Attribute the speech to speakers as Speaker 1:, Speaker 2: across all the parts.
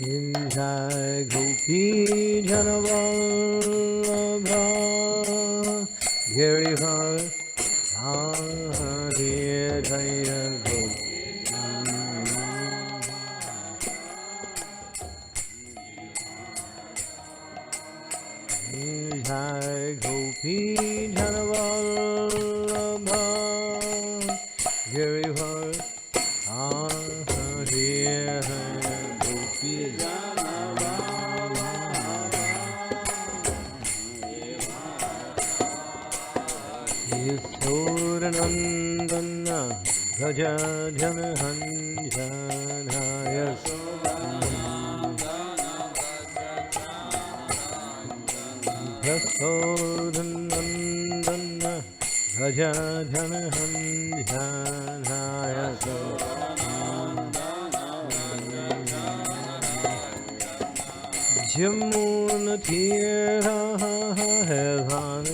Speaker 1: Jai Gopi Janavallabha Girivara Hare Jaya Gopi Jai Gopi Janavallabha Girivara Hare Gopi Yasodanandana Gaja Janahanjanaya Yasodanandana Gaja Janahanjanaya Jamuna Tira Hevan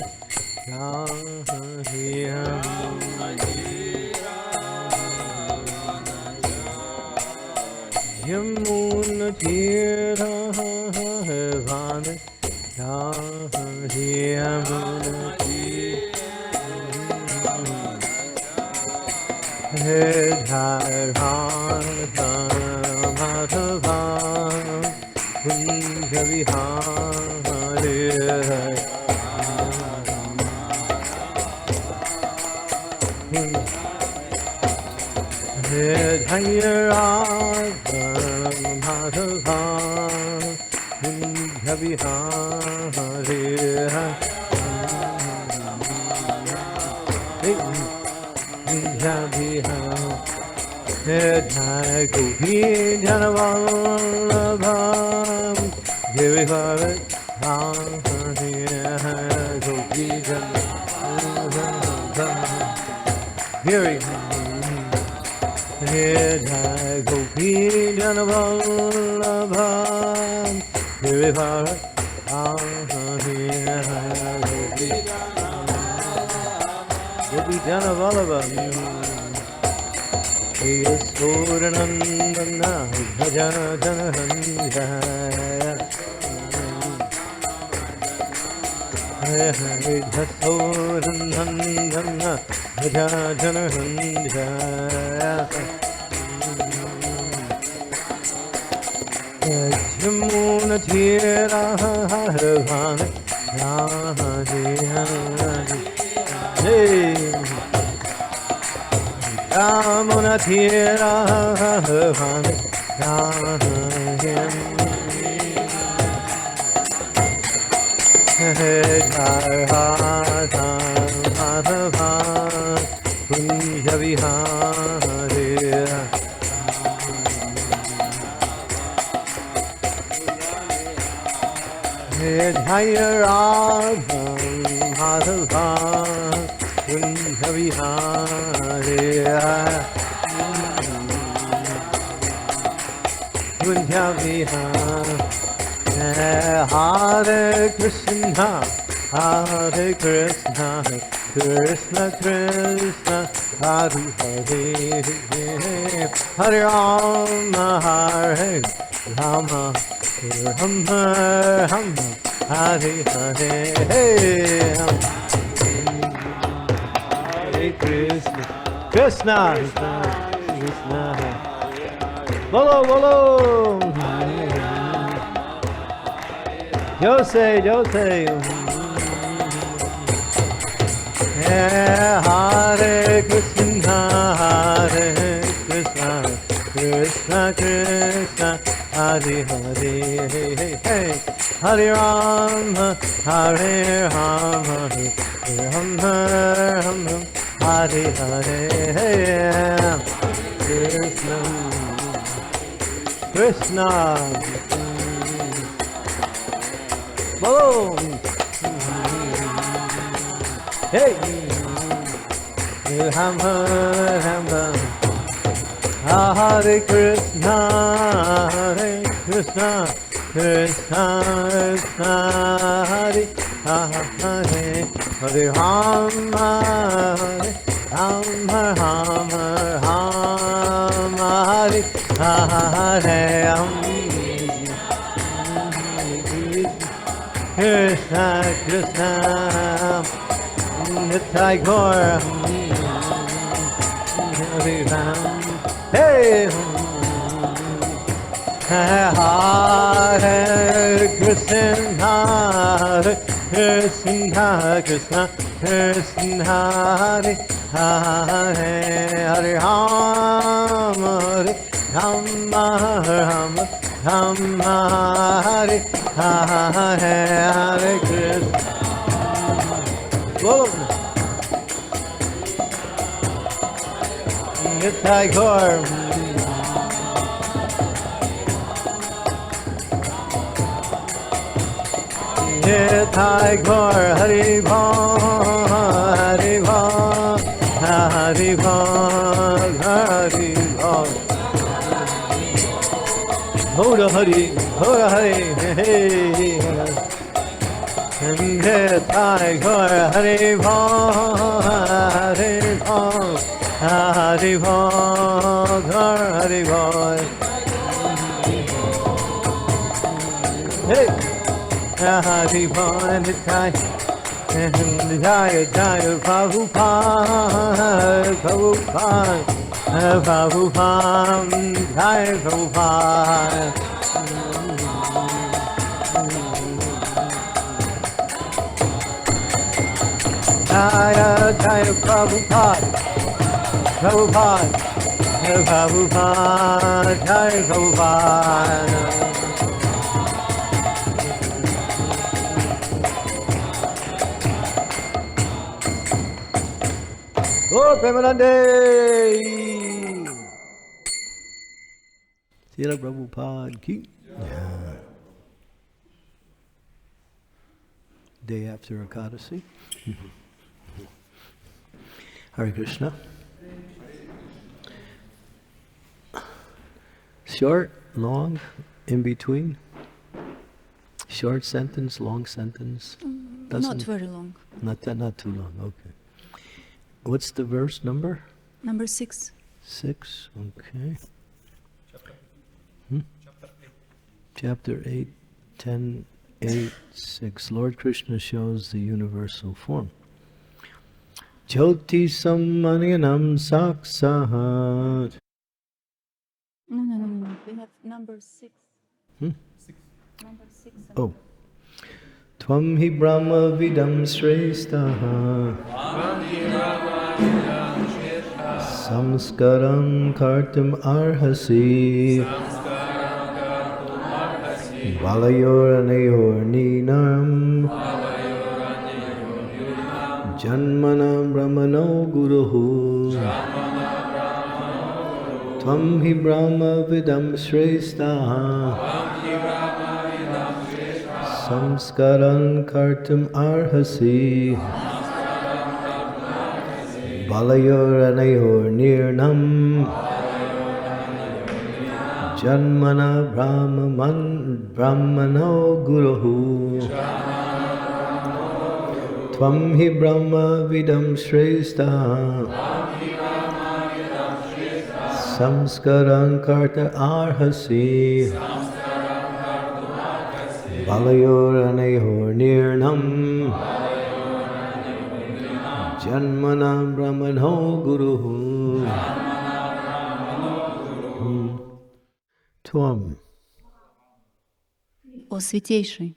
Speaker 1: Jamuna Tira Hevan Hare Krishna, Hare Krishna, Krishna Krishna, Hare Hare, Hare Rama, Hare Rama, Rama Rama, Hare Hare, Hare Krishna, Krishna Krishna, Bolo Bolo. Jose, Jose, Hare Krishna, Hare Krishna, Krishna Krishna, Hare Hare, Hare Rama, Hare Rama, Rama Rama, Hare Hare, Krishna Krishna. Boom! Hey! Hare Krishna, Hare Krishna, Krishna Krishna, Hare Hare, Hare Rama, Rama Rama, Rama Hare Hare. Krishna Krishna Nitai Gaur Hare Ram Hey Hare Krishna Hare Krishna Krishna Krishna Hare Hare Hare Ram Hare Rama Rama Rama Hare Hare Hare Krishna Nitai Gaur Nitai Gaur Hari Bhal Hari Bhal Hari Bhal Hari Bhal Hoda Hari Hey Nitai Gaur Hari Bhal Hari Bhal Hari Bhal Hari Bhal Hey Hari Bhal Nitai Jaya Jaya Prabhupada Prabhupada Prabhupada Jaya Prabhupada Jaya Jaya Prabhupada Prabhupada Prabhupada Jaya Prabhupada Oh, Premanande! Srila Prabhupada ki. Yeah. Day after Ekadasi. Hare Krishna. Short, long, in between? Short sentence, long sentence?
Speaker 2: Not very long.
Speaker 1: Not too long, okay. What's the verse number?
Speaker 2: Number 6.
Speaker 1: 6, okay. Chapter 8, 10, 8, 6. Lord Krishna shows the universal form. Jyoti sammanyanam saksat.
Speaker 2: No. We have number 6. 6. Number 6.
Speaker 1: Oh. Tvam hi brahma vidam shrestaha. Samskaram kartam arhasi. Balayor anayor ninam. Janmana brahmano guruhu. Tvam hi brahma vidam shrestaha. Samskaran kartam arhasi. Balayor anayor nirnam. Janmana brahmano guruhu. Tvam hi brahma vidam shrestha. Samskaran karta arhasi. Balayor anayor nirnam. Janmana brahmano guruhu. Tvam.
Speaker 2: О Святейший.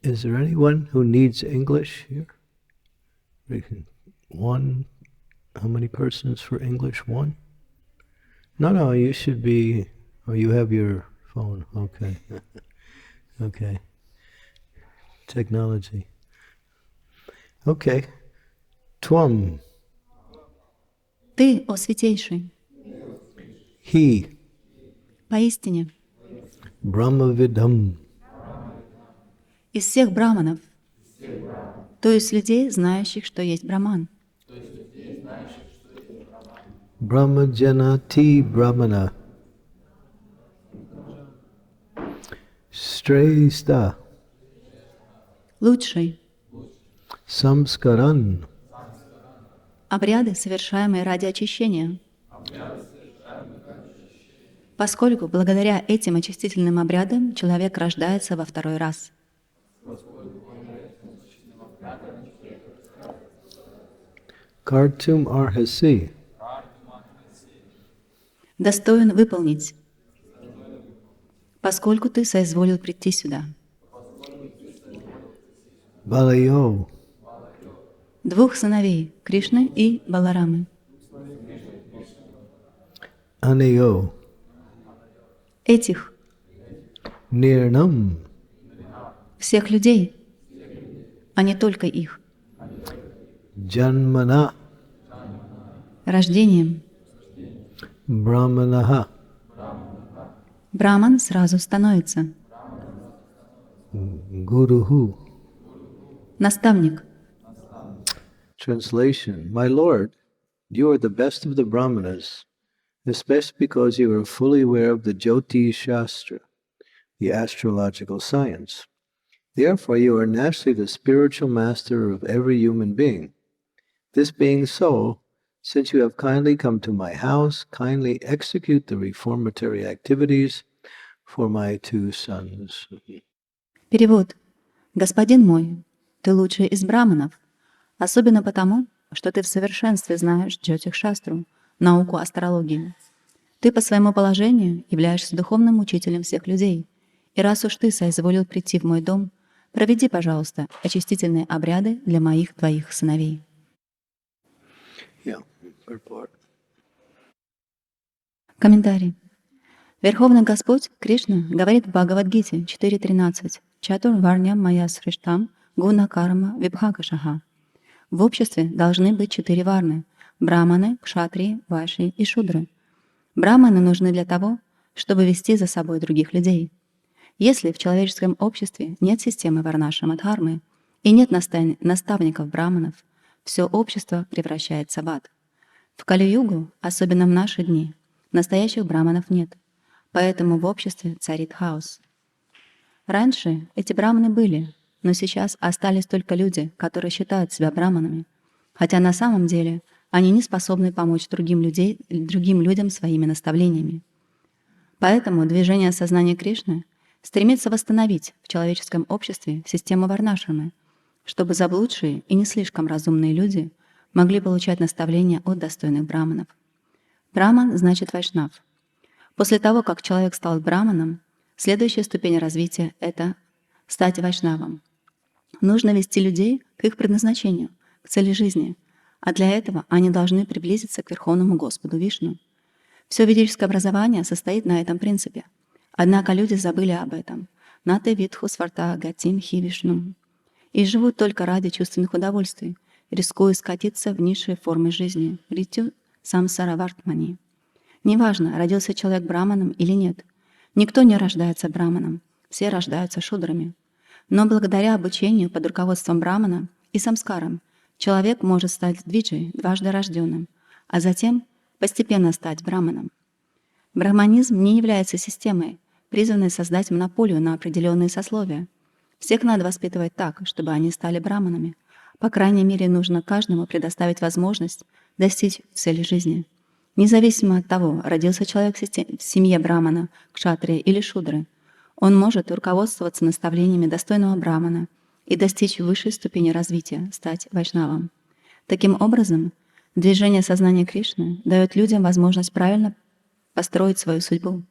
Speaker 1: Is there anyone who needs English here? One. How many persons for English? One? No, you should be, oh, you have your phone. Okay. Okay. Technology. Okay. Tvam.
Speaker 2: Ты, о Святейший.
Speaker 1: He.
Speaker 2: Поистине.
Speaker 1: Brahmavidam.
Speaker 2: Из всех браманов. То есть людей, знающих, что есть браман.
Speaker 1: Brahmajanati Brahmana. Shrestha.
Speaker 2: Лучший.
Speaker 1: Samskaran.
Speaker 2: Обряды, совершаемые ради очищения. Поскольку благодаря этим очистительным обрядам человек рождается во второй раз.
Speaker 1: Kartum arhasi.
Speaker 2: Достоин выполнить, поскольку ты соизволил прийти сюда.
Speaker 1: Balayo.
Speaker 2: Двух сыновей, Кришны и Баларамы.
Speaker 1: Anayo.
Speaker 2: Этих,
Speaker 1: Nirnam.
Speaker 2: всех людей, а не только их,
Speaker 1: Janmana.
Speaker 2: рождением.
Speaker 1: Brahmanaha.
Speaker 2: Браман сразу становится.
Speaker 1: Guruhu.
Speaker 2: Наставник.
Speaker 1: Translation. My Lord, you are the best of the Brahmanas, especially because you are fully aware of the Jyotish Shastra, the astrological science. Therefore, you are naturally the spiritual master of every human being. This being so, since you have kindly come to my house, kindly execute the reformatory activities for my two sons.
Speaker 2: Перевод. Господин мой, ты лучший из браманов, особенно потому, что ты в совершенстве знаешь Джьотих-шастру, науку астрологии. Ты по своему положению являешься духовным учителем всех людей, и раз уж ты соизволил прийти в мой дом, проведи, пожалуйста, очистительные обряды для моих двоих сыновей. Комментарий. Верховный Господь Кришна говорит в Бхагавад-гите 4.13 «Чатур варням мая сриштам гуна карма вибхагашаха». В обществе должны быть 4 варны – браманы, кшатрии, вайши и шудры. Браманы нужны для того, чтобы вести за собой других людей. Если в человеческом обществе нет системы варнашрама-дхармы и нет наставников браманов, все общество превращается в ад. В Кали-югу, особенно в наши дни, настоящих браманов нет, поэтому в обществе царит хаос. Раньше эти браманы были, но сейчас остались только люди, которые считают себя браманами, хотя на самом деле они не способны помочь другим людям своими наставлениями. Поэтому движение сознания Кришны стремится восстановить в человеческом обществе систему варнашрамы, чтобы заблудшие и не слишком разумные люди могли получать наставления от достойных браманов. Браман значит вайшнав. После того, как человек стал браманом, следующая ступень развития — это стать вайшнавом. Нужно вести людей к их предназначению, к цели жизни, а для этого они должны приблизиться к Верховному Господу Вишну. Все ведическое образование состоит на этом принципе. Однако люди забыли об этом. Нате витху сварта гатим хи вишну. И живут только ради чувственных удовольствий, рискуя скатиться в низшие формы жизни, ритю самсара вартмани. Неважно, родился человек браманом или нет. Никто не рождается браманом, все рождаются шудрами. Но благодаря обучению под руководством брамана и самскарам человек может стать двиджей, дважды рожденным, а затем постепенно стать браманом. Брахманизм не является системой, призванной создать монополию на определенные сословия. Всех надо воспитывать так, чтобы они стали браманами. По крайней мере, нужно каждому предоставить возможность достичь цели жизни. Независимо от того, родился человек в семье брамана, кшатрия или шудры, он может руководствоваться наставлениями достойного брамана и достичь высшей ступени развития, стать вайшнавом. Таким образом, движение сознания Кришны дает людям возможность правильно построить свою судьбу.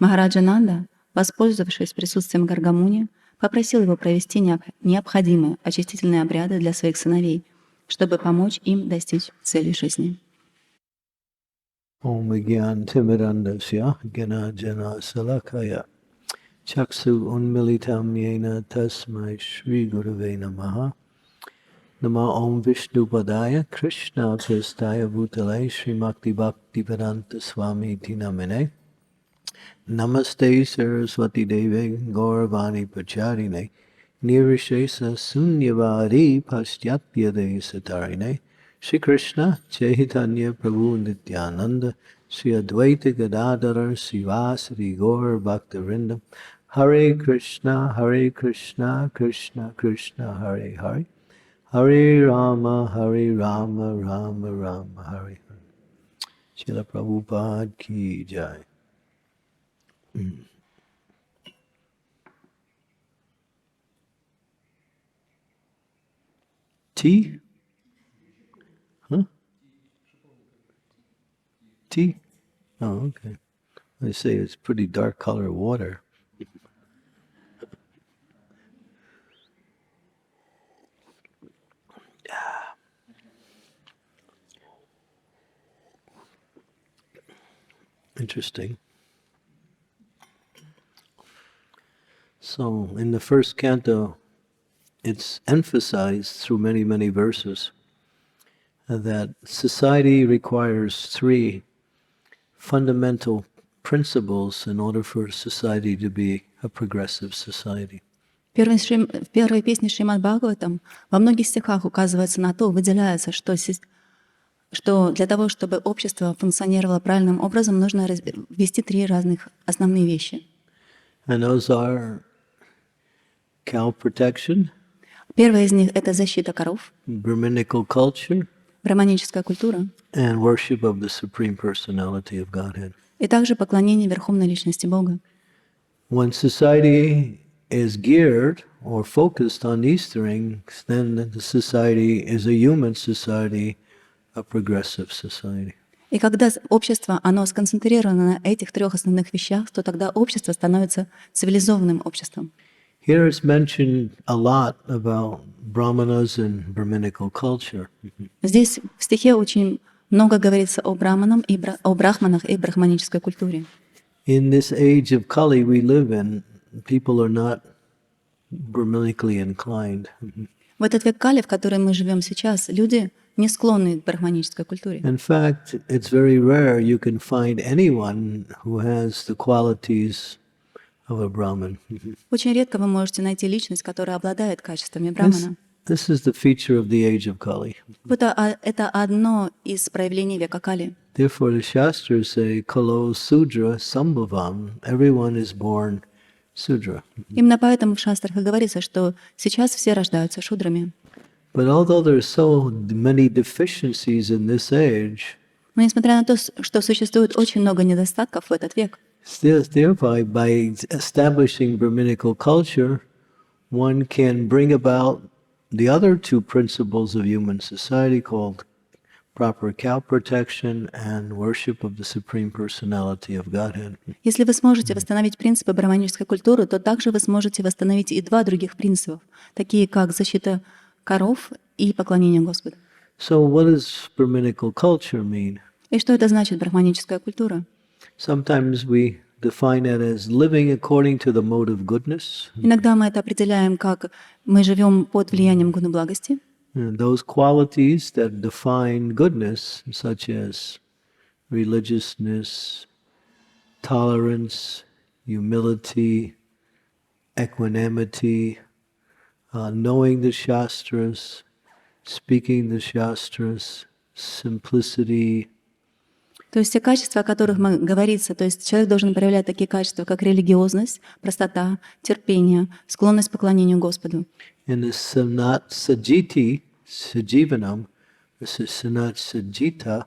Speaker 2: Махараджа Нанда, воспользовавшись присутствием Гаргамуни, попросил его провести необходимые очистительные обряды для своих сыновей, чтобы помочь им достичь цели жизни.
Speaker 1: Om Vigyan Timirandasya Gana Jana Salakaya Chaksu Unmilitam Yena Tasmai Shri Gurave Namaha Nama Om Vishnu Padaya Krishna Prestaya Bhutale Srimakti Bhakti Vedanta Swami Tinamine Namaste Saraswati Deve Gauravani Pacharine Nirvishesa Sunyavari Paschatya De Satarine Shri Krishna Chaitanya Prabhu Nityananda Shri Advaita Gadadhara Sivasari Gaur Bhaktarinda Hare Krishna Krishna Krishna Hare Hare Hare Rama Rama Rama Hare Hare. Srila Prabhupada Ki Jai. Tea? Huh? Tea? Oh, okay. They say it's pretty dark color water. Interesting. So, in the first canto, it's emphasized through many, many verses that society requires three fundamental principles in order for society to be a progressive society.
Speaker 2: В первой песне Шримад Бхагаватам во многих стихах указывается на то, выделяется, что для того, чтобы общество функционировало правильным образом, нужно ввести три разных основные вещи.
Speaker 1: And those are cow protection,
Speaker 2: Первая из них — это защита коров,
Speaker 1: Brahminical culture,
Speaker 2: браманическая культура
Speaker 1: and worship of the Supreme Personality of Godhead.
Speaker 2: и также поклонение Верховной Личности Бога.
Speaker 1: When society is geared or focused on these things, then the society is a human society, a progressive society.
Speaker 2: И когда общество, оно сконцентрировано на этих трех основных вещах, то тогда общество становится цивилизованным обществом.
Speaker 1: Here it's mentioned a lot about brahmanas and Brahminical culture.
Speaker 2: Здесь в стихе очень много говорится о брахманах и брахманической культуре.
Speaker 1: In this age of Kali we live in, people are not Brahmanically inclined.
Speaker 2: В этот век Кали, в котором мы живем сейчас, люди не склонны к брахманической культуре.
Speaker 1: In fact, it's very rare you can find anyone who has the qualities of a Brahman.
Speaker 2: Очень редко вы можете найти личность, которая обладает качествами брамана.
Speaker 1: This is the feature of the age of Kali.
Speaker 2: Это одно из проявлений века Кали.
Speaker 1: Therefore, the Shastras say, Kalo Sudra Sambhavam, everyone is born Sudra.
Speaker 2: Именно поэтому в шастрах и говорится, что сейчас все рождаются шудрами.
Speaker 1: But although there are so many deficiencies in this age,
Speaker 2: Но несмотря на то, что существует очень много недостатков в этот век,
Speaker 1: thereby, by establishing Brahminical culture, one can bring about the other two principles of human society called proper cow protection and worship of the Supreme Personality of Godhead.
Speaker 2: если вы сможете восстановить принципы брахманической культуры, то также вы сможете восстановить и два других принципа, такие как защита коров и поклонение Господу.
Speaker 1: So what does Brahminical culture mean?
Speaker 2: И что это значит брахманическая культура?
Speaker 1: Sometimes we define it as living according to the mode of goodness.
Speaker 2: Иногда мы это определяем как мы живем под влиянием гуны благости.
Speaker 1: And those qualities that define goodness, such as religiousness, tolerance, humility, equanimity, knowing the Shastras, speaking the Shastras, simplicity.
Speaker 2: То есть те качества, о которых говорится, то есть человек должен проявлять такие качества, как религиозность, простота, терпение, склонность к поклонению Господу.
Speaker 1: In the Sanat Sajiti, Sajivanam, this is Sanat Sajita,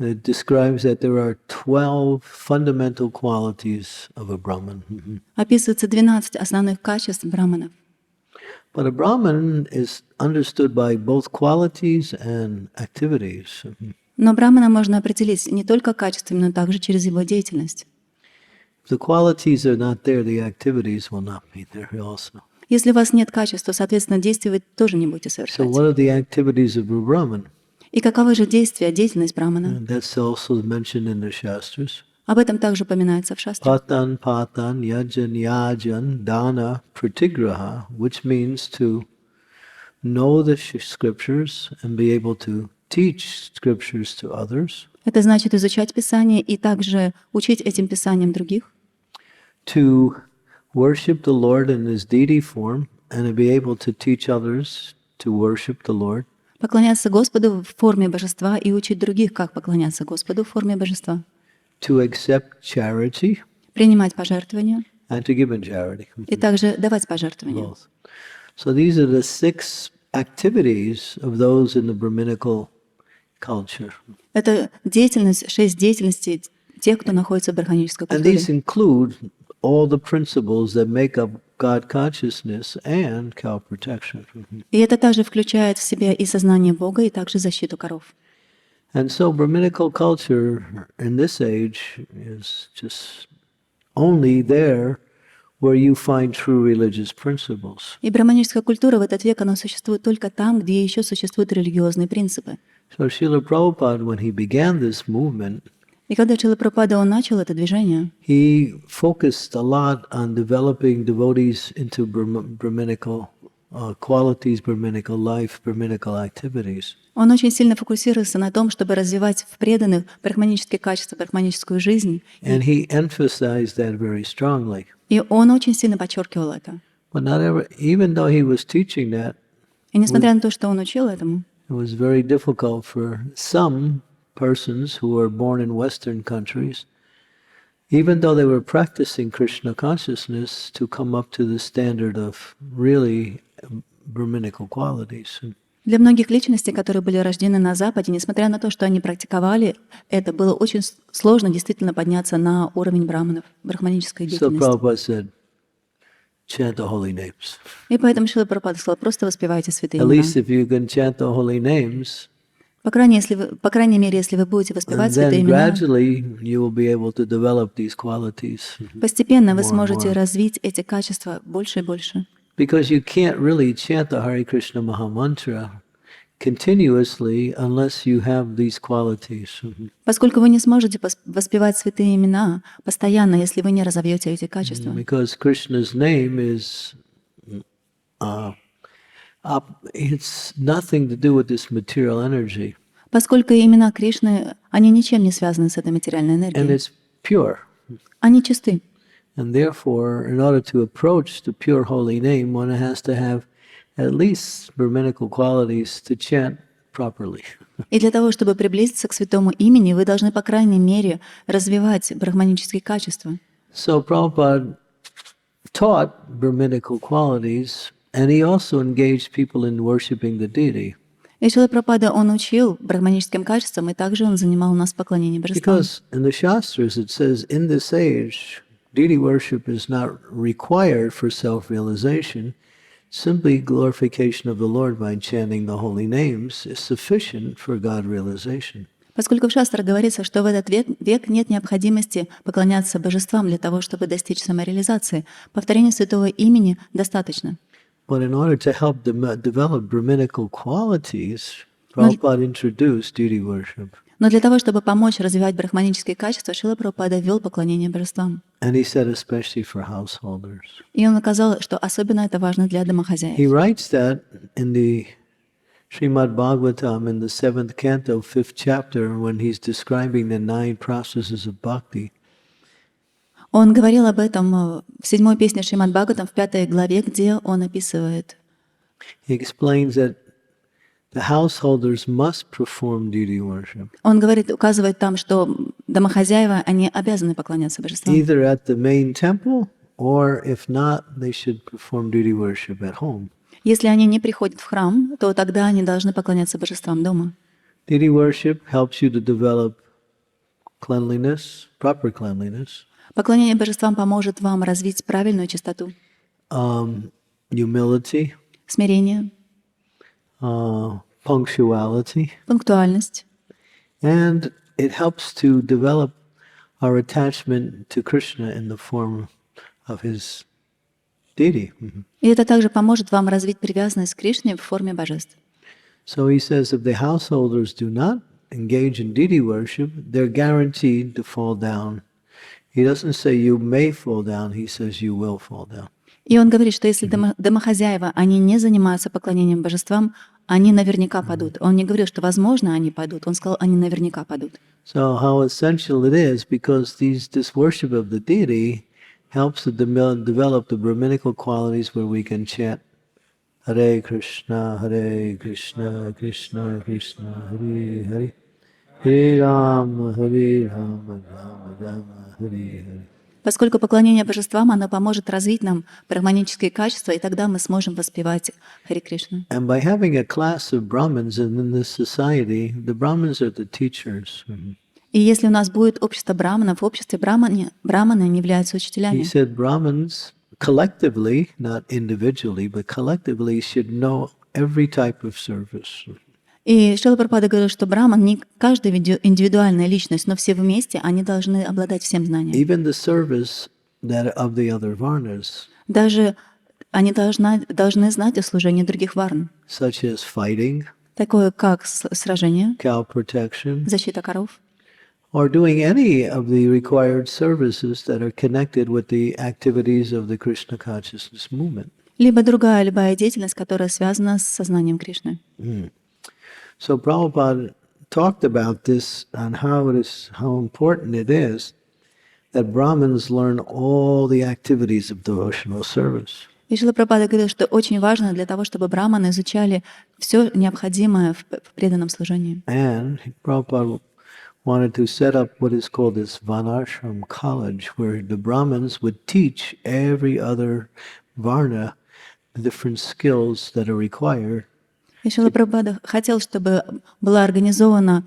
Speaker 1: it describes that there are 12 fundamental qualities of a Brahman.
Speaker 2: Описывается 12 основных качеств браманов.
Speaker 1: But a Brahman is understood by both qualities and activities.
Speaker 2: Но брамана можно определить не только качествами, но также через его деятельность.
Speaker 1: If the qualities are not there, the activities will not be there also.
Speaker 2: Если у вас нет качеств, то, соответственно, действий вы тоже не будете
Speaker 1: So
Speaker 2: совершать.
Speaker 1: what are the activities of a Brahman?
Speaker 2: И каковы же действия, деятельность брамана?
Speaker 1: And that's also mentioned in the Shastras.
Speaker 2: Об этом также упоминается в шастрах.
Speaker 1: Patan, patan, yajan, yajan, dana, pratigraha, which means to know the scriptures and be able to teach scriptures to others.
Speaker 2: Это значит изучать Писание и также учить этим Писанием других.
Speaker 1: To worship the Lord in His deity form and to be able to teach others to worship the Lord.
Speaker 2: Поклоняться Господу в форме божества и учить других, как поклоняться Господу в форме божества.
Speaker 1: To accept charity
Speaker 2: Принимать пожертвования
Speaker 1: and to give in charity.
Speaker 2: и также давать пожертвования.
Speaker 1: Both. So these are the 6 activities of those in the Brahminical culture.
Speaker 2: Это деятельность, 6 деятельностей тех, кто находится в брахманической
Speaker 1: And
Speaker 2: культуре.
Speaker 1: these include all the principles that make up God consciousness and cow protection.
Speaker 2: И это также включает в себя и сознание Бога, и также защиту коров.
Speaker 1: And so Brahminical culture in this age is just only there where you find true religious principles.
Speaker 2: И браманическая культура в этот век, она существует только там, где еще существуют религиозные принципы.
Speaker 1: So Srila Prabhupada, when he began this movement,
Speaker 2: И когда Шрила Прабхупада, он начал это движение,
Speaker 1: he focused a lot on developing devotees into Brahminical qualities, Brahminical life, Brahminical activities.
Speaker 2: он очень сильно фокусировался на том, чтобы развивать в преданных брахманические качества, брахманическую жизнь.
Speaker 1: And he emphasized that very strongly.
Speaker 2: И он очень сильно подчеркивал это.
Speaker 1: But not ever, even though he was teaching that,
Speaker 2: И несмотря на то, что он учил этому,
Speaker 1: it was very difficult for some persons who were born in Western countries, even though they were practicing Krishna consciousness, to come up to the standard of really Brahminical qualities.
Speaker 2: для многих личностей, которые были рождены на Западе, несмотря на то, что они практиковали, это было очень сложно действительно подняться на уровень браманов, брахманической
Speaker 1: So
Speaker 2: деятельности.
Speaker 1: Prabhupada said, chant the holy names.
Speaker 2: И поэтому Шрила Прабхупада сказал, просто воспевайте святые
Speaker 1: At
Speaker 2: имена.
Speaker 1: least if you can chant the holy names,
Speaker 2: По крайней мере, если вы будете
Speaker 1: and
Speaker 2: воспевать святые
Speaker 1: then
Speaker 2: имена,
Speaker 1: gradually you will be able to develop these qualities.
Speaker 2: постепенно вы
Speaker 1: More and
Speaker 2: сможете
Speaker 1: more.
Speaker 2: развить эти качества больше и больше.
Speaker 1: Because you can't really chant the Hare Krishna Maha Mantra continuously unless you have these qualities.
Speaker 2: Поскольку вы не сможете воспевать святые имена постоянно, если вы не разовьете эти качества.
Speaker 1: Because Krishna's name is, it's nothing to do with this material energy.
Speaker 2: Поскольку имена Кришны, они ничем не связаны с этой материальной
Speaker 1: And
Speaker 2: энергией.
Speaker 1: it's pure.
Speaker 2: Они чисты.
Speaker 1: And therefore, in order to approach the pure holy name, one has to have at least Brahminical qualities to chant properly.
Speaker 2: И для того, чтобы приблизиться к святому имени, вы должны, по крайней мере, развивать брахманические качества.
Speaker 1: So Prabhupada taught Brahminical qualities, and he also engaged people in worshiping the deity.
Speaker 2: И Шрила Прабхупада, он учил брахманическим качествам, и также он занимал нас поклонением божествам.
Speaker 1: Because in the Shastras it says, in this age, deity worship is not required for self-realization. Simply glorification of the Lord by chanting the holy names is sufficient for God realization.
Speaker 2: Поскольку в шастрах говорится, что в этот век нет необходимости поклоняться божествам для того, чтобы достичь самореализации, повторение святого имени достаточно.
Speaker 1: But in order to help develop Brahminical qualities, Prabhupada introduced deity worship.
Speaker 2: Но для того, чтобы помочь развивать брахманические качества, Шрила Прабхупада ввел поклонение божествам.
Speaker 1: And he said especially for householders.
Speaker 2: И он указал, что особенно это важно для домохозяев.
Speaker 1: He writes that in the Shrimad Bhagavatam in the 7th canto, 5th chapter, when he's describing the 9 processes of bhakti.
Speaker 2: Он говорил об этом в 7-й песне Шримад Бхагаватам, в 5 главе, где он описывает.
Speaker 1: He explains that the householders must perform deity worship.
Speaker 2: Он говорит, указывает там, что домохозяева, они обязаны поклоняться божествам.
Speaker 1: Either at the main temple, or if not, they should perform deity worship at home.
Speaker 2: Если они не приходят в храм, то тогда они должны поклоняться божествам дома.
Speaker 1: Deity worship helps you to develop cleanliness, proper cleanliness,
Speaker 2: Поклонение божествам поможет вам развить правильную чистоту,
Speaker 1: humility,
Speaker 2: смирение,
Speaker 1: punctuality,
Speaker 2: пунктуальность.
Speaker 1: and it helps to develop our attachment to Krishna in the form of his deity.
Speaker 2: И это также поможет вам развить привязанность к Кришне в форме божеств.
Speaker 1: So he says if the householders do not engage in deity worship, they're guaranteed to fall down. He doesn't say you may fall down, he says you will fall down.
Speaker 2: И он говорит, что если домохозяева, они не занимаются поклонением божествам, они наверняка падут. Он не говорил, что возможно они падут, он сказал, они наверняка падут.
Speaker 1: So how essential it is, because this worship of the deity helps to develop the Brahminical qualities where we can chant Hare Krishna, Krishna Krishna, Hare Hare, Hare Rama, Rama Rama, Hare Hare.
Speaker 2: Поскольку поклонение божествам, оно поможет развить нам брахманические качества, и тогда мы сможем воспевать Харе Кришну.
Speaker 1: And by having a class of Brahmins in this society, the Brahmins are the teachers.
Speaker 2: И если у нас будет общество браманов, в обществе браманы не являются
Speaker 1: He
Speaker 2: учителями.
Speaker 1: said Brahmins collectively, not individually, but collectively should know every type of service.
Speaker 2: И Шрила Прабхупада говорил, что браман не каждая индивидуальная личность, но все вместе они должны обладать всем знанием.
Speaker 1: Even the service that of the other varnas,
Speaker 2: Даже они должны знать о служении других варн,
Speaker 1: such as fighting,
Speaker 2: такое как сражение,
Speaker 1: cow protection,
Speaker 2: защита коров,
Speaker 1: or doing any of the required services that are connected with the activities of the Krishna consciousness movement.
Speaker 2: либо любая деятельность, которая связана с сознанием Кришны.
Speaker 1: So Prabhupada talked about this on how important it is that Brahmins learn all the activities of devotional service.
Speaker 2: И Шрила Прабхупада говорил, что очень важно для того, чтобы браманы изучали все необходимое в преданном служении.
Speaker 1: And Prabhupada wanted to set up what is called this Varnashram college, where the Brahmins would teach every other Varna the different skills that are required.
Speaker 2: И Шрила Прабхупада хотел, чтобы была организована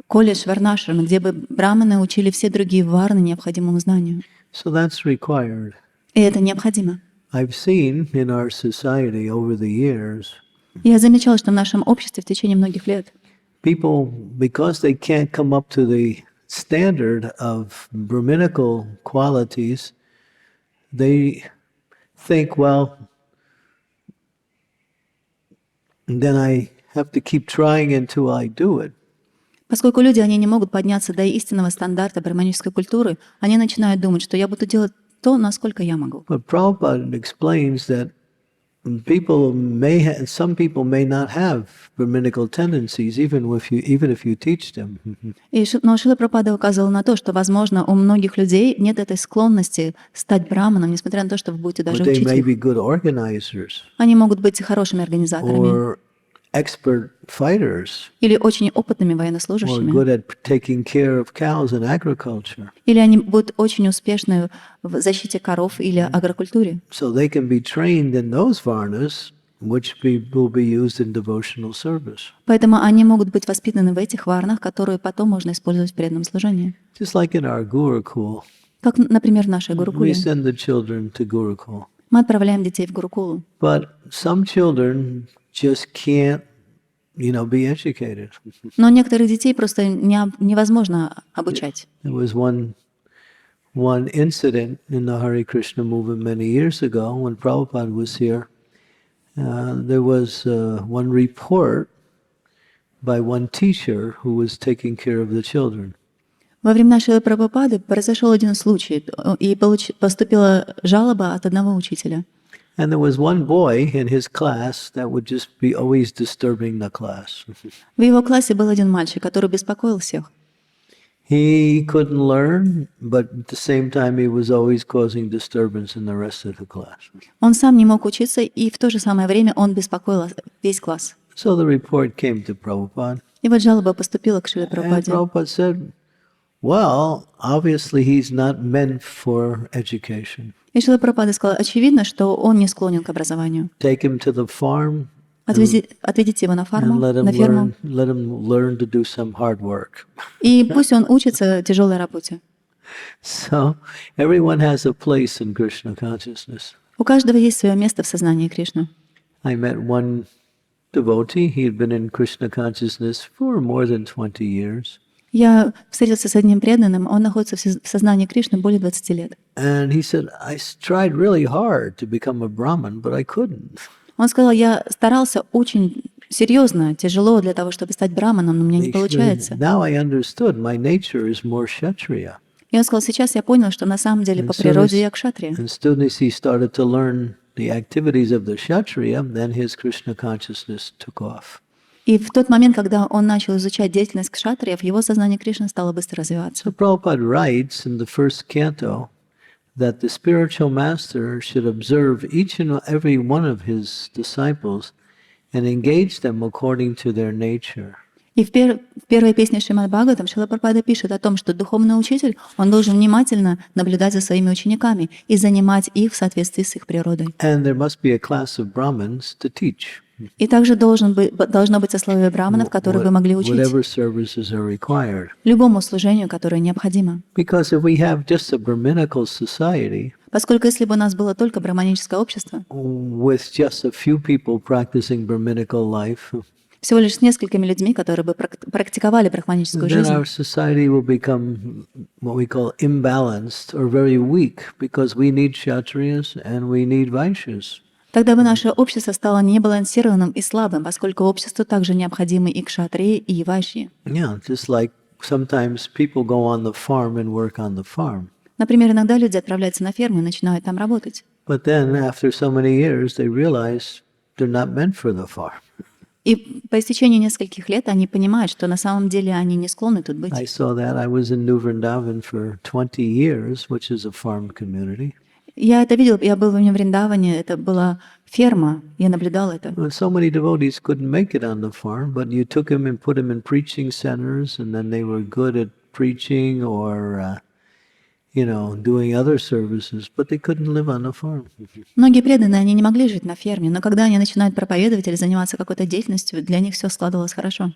Speaker 2: колледж Варнашрама, где бы браманы учили все другие варны необходимому знанию.
Speaker 1: So that's required.
Speaker 2: И это необходимо.
Speaker 1: I've seen in our society over the years,
Speaker 2: Я замечала, что в нашем обществе в течение многих лет
Speaker 1: people, because they can't come up to the standard of Brahminical qualities, they think, well, then I have to keep trying until I do it.
Speaker 2: Поскольку люди, они не могут подняться до истинного стандарта браманической культуры, они начинают думать, что я буду делать то, насколько я могу.
Speaker 1: But Prabhupada explains that some people may not have Brahminical tendencies, even if you teach them.
Speaker 2: Но Шрила Прабхупада указывал на то, что, возможно, у многих людей нет этой склонности стать браманом, несмотря на то, что вы будете даже
Speaker 1: But they
Speaker 2: учить
Speaker 1: may be
Speaker 2: их.
Speaker 1: good organizers
Speaker 2: Они могут быть хорошими организаторами
Speaker 1: or expert fighters
Speaker 2: или очень опытными
Speaker 1: or
Speaker 2: военнослужащими,
Speaker 1: good at taking care of cows in agriculture.
Speaker 2: или они будут очень успешны в защите коров или агрокультуре.
Speaker 1: So they can be trained in those varnas, which will be used in devotional service.
Speaker 2: Поэтому они могут быть воспитаны в этих варнах, которые потом можно использовать в преданном служении.
Speaker 1: Just like in our Gurukul,
Speaker 2: Как, например, в нашей
Speaker 1: we
Speaker 2: Гурукуле.
Speaker 1: send the children to Gurukul.
Speaker 2: Мы отправляем детей в Гурукулу.
Speaker 1: But some children just can't, be educated.
Speaker 2: Но некоторых детей просто невозможно обучать.
Speaker 1: There was one incident in the Hare Krishna movement many years ago when Prabhupada was here. There was one report by one teacher who was taking care of the children.
Speaker 2: Во времена Шрилы Прабхупады произошел один случай, и поступила жалоба от одного учителя.
Speaker 1: And there was one boy in his class that would just be always disturbing the class.
Speaker 2: В его классе был один мальчик, который беспокоил всех.
Speaker 1: He couldn't learn, but at the same time he was always causing disturbance in the rest of the class.
Speaker 2: Он сам не мог учиться, и в то же самое время он беспокоил весь класс.
Speaker 1: So the report came to Prabhupada.
Speaker 2: И вот жалоба поступила к Шриле
Speaker 1: And
Speaker 2: Прабхупаде.
Speaker 1: Prabhupada said, well, obviously he's not meant for education.
Speaker 2: И Шрила Прабхупада сказал, очевидно, что он не склонен к образованию.
Speaker 1: Take him to the farm
Speaker 2: Отведите его на
Speaker 1: and
Speaker 2: ферму,
Speaker 1: let him learn to do some hard work.
Speaker 2: и пусть он учится тяжелой работе.
Speaker 1: So everyone has a place in Krishna consciousness.
Speaker 2: У каждого есть свое место в сознании Кришны.
Speaker 1: I met one devotee. He had been in Krishna consciousness for more than 20 years.
Speaker 2: Я встретился с одним преданным, он находится в сознании Кришны более 20 лет.
Speaker 1: And he said, I tried really hard to become a Brahmin, but I couldn't.
Speaker 2: Он сказал, я старался очень серьезно, тяжело для того, чтобы стать браманом, но у меня не получается.
Speaker 1: Now I understood my nature is more Kshatriya.
Speaker 2: И он сказал, сейчас я понял, что на самом деле по природе я кшатрия.
Speaker 1: And as soon as he started to learn the activities of the Kshatriya, then his Krishna consciousness took off.
Speaker 2: И в тот момент, когда он начал изучать деятельность кшатриев, его сознание Кришны стало быстро развиваться.
Speaker 1: So Prabhupada writes in the first canto that the spiritual master should observe each and every one of his disciples and engage them according to their nature.
Speaker 2: И в первой песне Шримад Бхагаватам Шрила Прабхупада пишет о том, что духовный учитель, он должен внимательно наблюдать за своими учениками и занимать их в соответствии с их природой.
Speaker 1: And there must be a class of Brahmins to teach.
Speaker 2: И также должно быть сословие браманов, которые бы могли учить
Speaker 1: Whatever services are required.
Speaker 2: любому служению, которое необходимо.
Speaker 1: Because if we have just a Brahminical society,
Speaker 2: Поскольку если бы у нас было только брахманическое общество,
Speaker 1: with just a few people practicing Brahminical life,
Speaker 2: всего лишь с несколькими людьми, которые бы практиковали брахманическую
Speaker 1: then
Speaker 2: жизнь,
Speaker 1: our society will become what we call imbalanced or very weak because we need kshatriyas and we need vaishyas.
Speaker 2: тогда бы наше общество стало небалансированным и слабым, поскольку обществу также необходимы и кшатрии, и вайшьи.
Speaker 1: Yeah, just like sometimes people go on the farm and work on the farm.
Speaker 2: Например, иногда люди отправляются на ферму и начинают там работать.
Speaker 1: But then after so many years, they realize they're not meant for the farm.
Speaker 2: И по истечении нескольких лет они понимают, что на самом деле они не склонны тут быть.
Speaker 1: I saw that. I was in New Vrindavan for 20 years, which is a farm community.
Speaker 2: Я это видел, я был в Вриндаване, это была ферма, я наблюдал это.
Speaker 1: So many devotees couldn't make it on the farm, but you took them and put them in preaching centers, and then they were good at preaching or, doing other services, but they couldn't live on the farm.
Speaker 2: Многие преданные, они не могли жить на ферме, но когда они начинают проповедовать или заниматься какой-то деятельностью, для них все складывалось хорошо.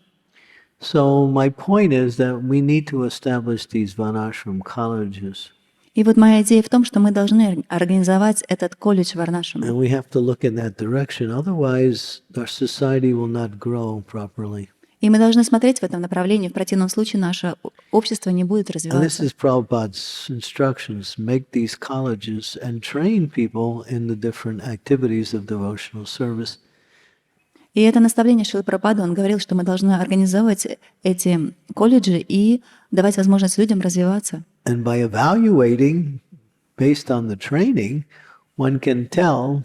Speaker 1: So my point is that we need to establish these Varnashram colleges.
Speaker 2: И вот моя идея в том, что мы должны организовать этот колледж Варнашрама.
Speaker 1: And we have to look in that direction, otherwise our society will not grow properly.
Speaker 2: И мы должны смотреть в этом направлении, в противном случае наше общество не будет
Speaker 1: And this
Speaker 2: развиваться.
Speaker 1: is Prabhupada's instructions, make these colleges and train people in the different activities of devotional service.
Speaker 2: И это наставление Шрилы Прабхупады, он говорил, что мы должны организовывать эти колледжи и давать возможность людям развиваться.
Speaker 1: And by evaluating, based on the training, one can tell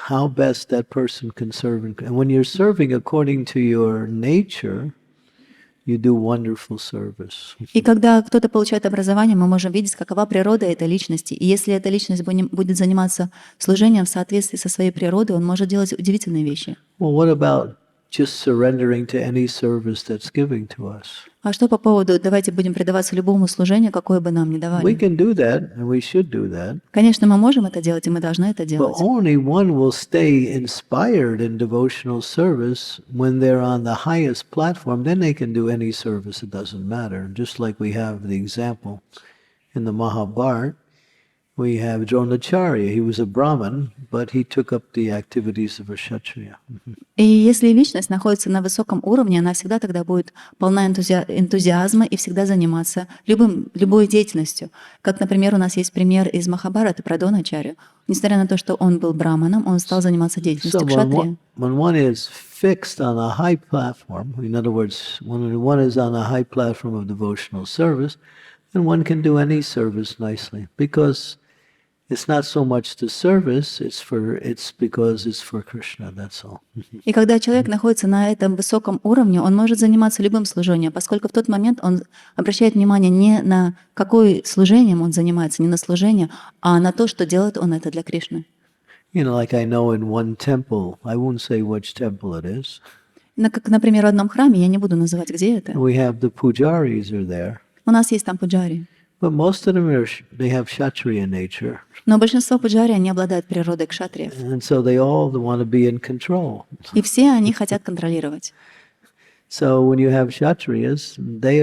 Speaker 1: how best that person can serve. And when you're serving according to your nature, you do wonderful service.
Speaker 2: И когда кто-то получает образование, мы можем видеть, какова природа этой личности. И если эта личность будет заниматься служением в соответствии со своей природой, он может делать удивительные вещи.
Speaker 1: Well, what about just surrendering to any service that's given to us?
Speaker 2: А что по поводу «давайте будем предаваться любому служению, какое бы нам ни
Speaker 1: We
Speaker 2: давали»?
Speaker 1: can do that, and we should do that.
Speaker 2: Конечно, мы можем это делать, и мы должны это
Speaker 1: But
Speaker 2: делать.
Speaker 1: only one will stay inspired in devotional service when they're on the highest platform. Then they can do any service, it doesn't matter. Just like we have the example in the Mahabharata, we have Dronacharya. He was a Brahmin, but he took up the activities of a Kshatriya.
Speaker 2: И если личность находится на высоком уровне, она всегда тогда будет полна энтузиазма и всегда заниматься любой деятельностью. Как, например, у нас есть пример из Махабхараты про Дроначарью. Несмотря на то, что он был браманом, он стал заниматься деятельностью
Speaker 1: So
Speaker 2: кшатрия.
Speaker 1: when one is fixed on a high platform, in other words, when one is on a high platform of devotional service, then one can do any service nicely because it's not so much the service, it's because it's for Krishna, that's all.
Speaker 2: И когда человек находится на этом высоком уровне, он может заниматься любым служением, поскольку в тот момент он обращает внимание не на какое служением он занимается, не на служение, а на то, что делает он это для Кришны.
Speaker 1: Like I know in one temple, I won't say which temple it is.
Speaker 2: Как, например, в одном храме, я не буду называть, где это.
Speaker 1: We have the pujaris are there,
Speaker 2: У нас есть там пуджари.
Speaker 1: but most of them they have Kshatriya nature,
Speaker 2: Но большинство пуджари, они обладают природой кшатриев.
Speaker 1: and so they all want to be in control.
Speaker 2: И все они хотят контролировать.
Speaker 1: So when you have Kshatriyas, they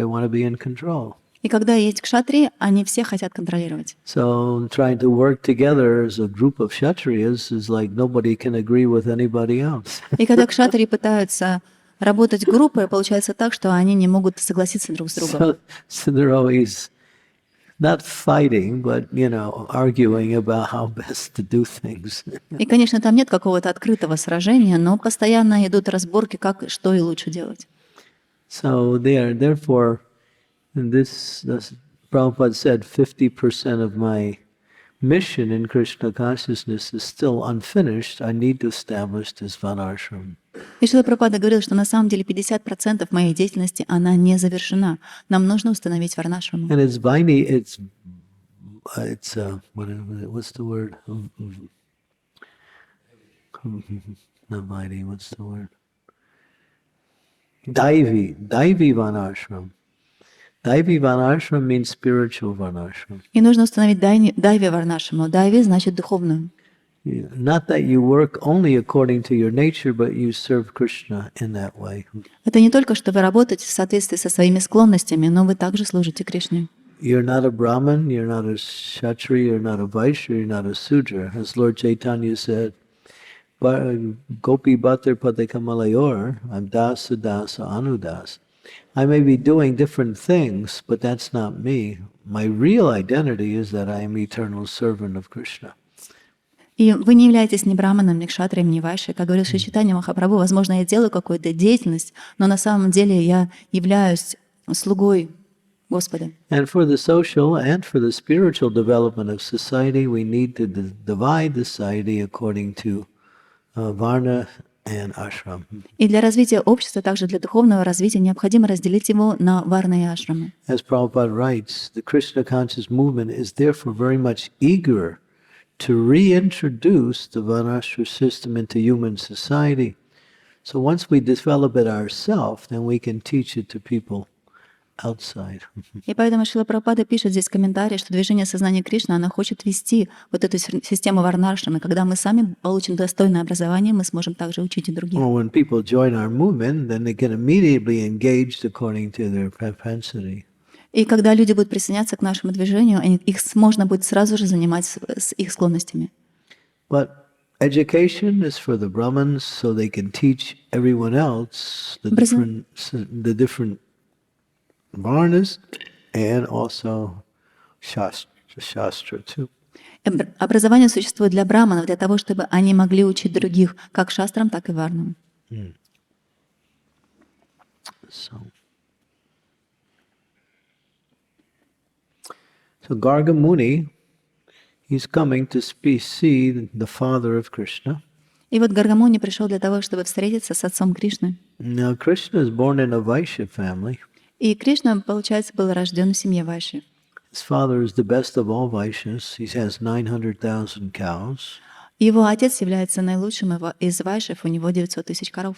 Speaker 1: want to be in control.
Speaker 2: И когда есть кшатрии, они все хотят контролировать.
Speaker 1: So trying to work together as a group of Kshatriyas is like nobody can agree with anybody else.
Speaker 2: И когда кшатрии пытаются работать группой, получается так, что они не могут согласиться друг с другом.
Speaker 1: So they're always not fighting, but, arguing about how best to do things.
Speaker 2: И, конечно, там нет какого-то открытого сражения, но постоянно идут разборки, как, что и лучше делать.
Speaker 1: So therefore, this Prabhupada said 50% of my mission in Krishna consciousness is still unfinished. I need to establish this Varnashram.
Speaker 2: И Шрила Прабхупада говорил, что на самом деле 50% моей деятельности, она не завершена. Нам нужно установить варнашраму.
Speaker 1: And it's what's the word? Not Vaini, what's the word? Daivi Varnashram. Daivi Varnashram means spiritual Varnashram.
Speaker 2: И нужно установить дайви варнашраму. Дайви значит духовную.
Speaker 1: Not that you work only according to your nature, but you serve Krishna in that way.
Speaker 2: Это не только, что вы работаете в соответствии со своими склонностями, но вы также служите Кришне.
Speaker 1: you're not a Brahmin, you're not a Kshatriya, you're not a Vaishya, you're not a Sudra. As Lord Chaitanya said, Gopi Bhatter Padekamalayur, I'm Dasa Dasa Anudas. I may be doing different things, but that's not me. My real identity is that I am eternal servant of Krishna.
Speaker 2: И вы не являетесь ни браманом, ни кшатрием, ни вайшей. Как говорил Шри Чайтанья Махапрабху, возможно, я делаю какую-то деятельность, но на самом деле я являюсь слугой Господа.
Speaker 1: And for the social and for the spiritual development of society, we need to divide the society according to varna and ashram.
Speaker 2: И для развития общества, также для духовного развития, необходимо разделить его на варны и ашрамы.
Speaker 1: As Prabhupada writes, the Krishna conscious movement is therefore very much eager to reintroduce the Varnashra system into human society. So once we develop it ourselves, then we can teach it to people outside.
Speaker 2: И поэтому Шрила Прабхупада пишет здесь в комментарии, что движение сознания Кришны, оно хочет вести вот эту систему варнашрам, и когда мы сами получим достойное образование, мы сможем также учить и других.
Speaker 1: Well, when people join our movement, then they get immediately engaged according to their propensity.
Speaker 2: И когда люди будут присоединяться к нашему движению, их можно будет сразу же занимать с их склонностями.
Speaker 1: But education is for the Brahmins, so they can teach everyone else the different varnas and also shastra too.
Speaker 2: Образование существует для браманов, для того, чтобы они могли учить других как шастрам, так и варнам.
Speaker 1: So Garga Muni, he's coming to see the father of Krishna.
Speaker 2: И вот Гаргамуни пришел для того, чтобы встретиться с отцом Кришны.
Speaker 1: Now Krishna is born in a Vaishya family.
Speaker 2: И Кришна, получается, был рожден в семье Вайши.
Speaker 1: His father is the best of all Vaishyas. He has 900,000 cows.
Speaker 2: Его отец является наилучшим из Вайшев, у него 900 тысяч коров.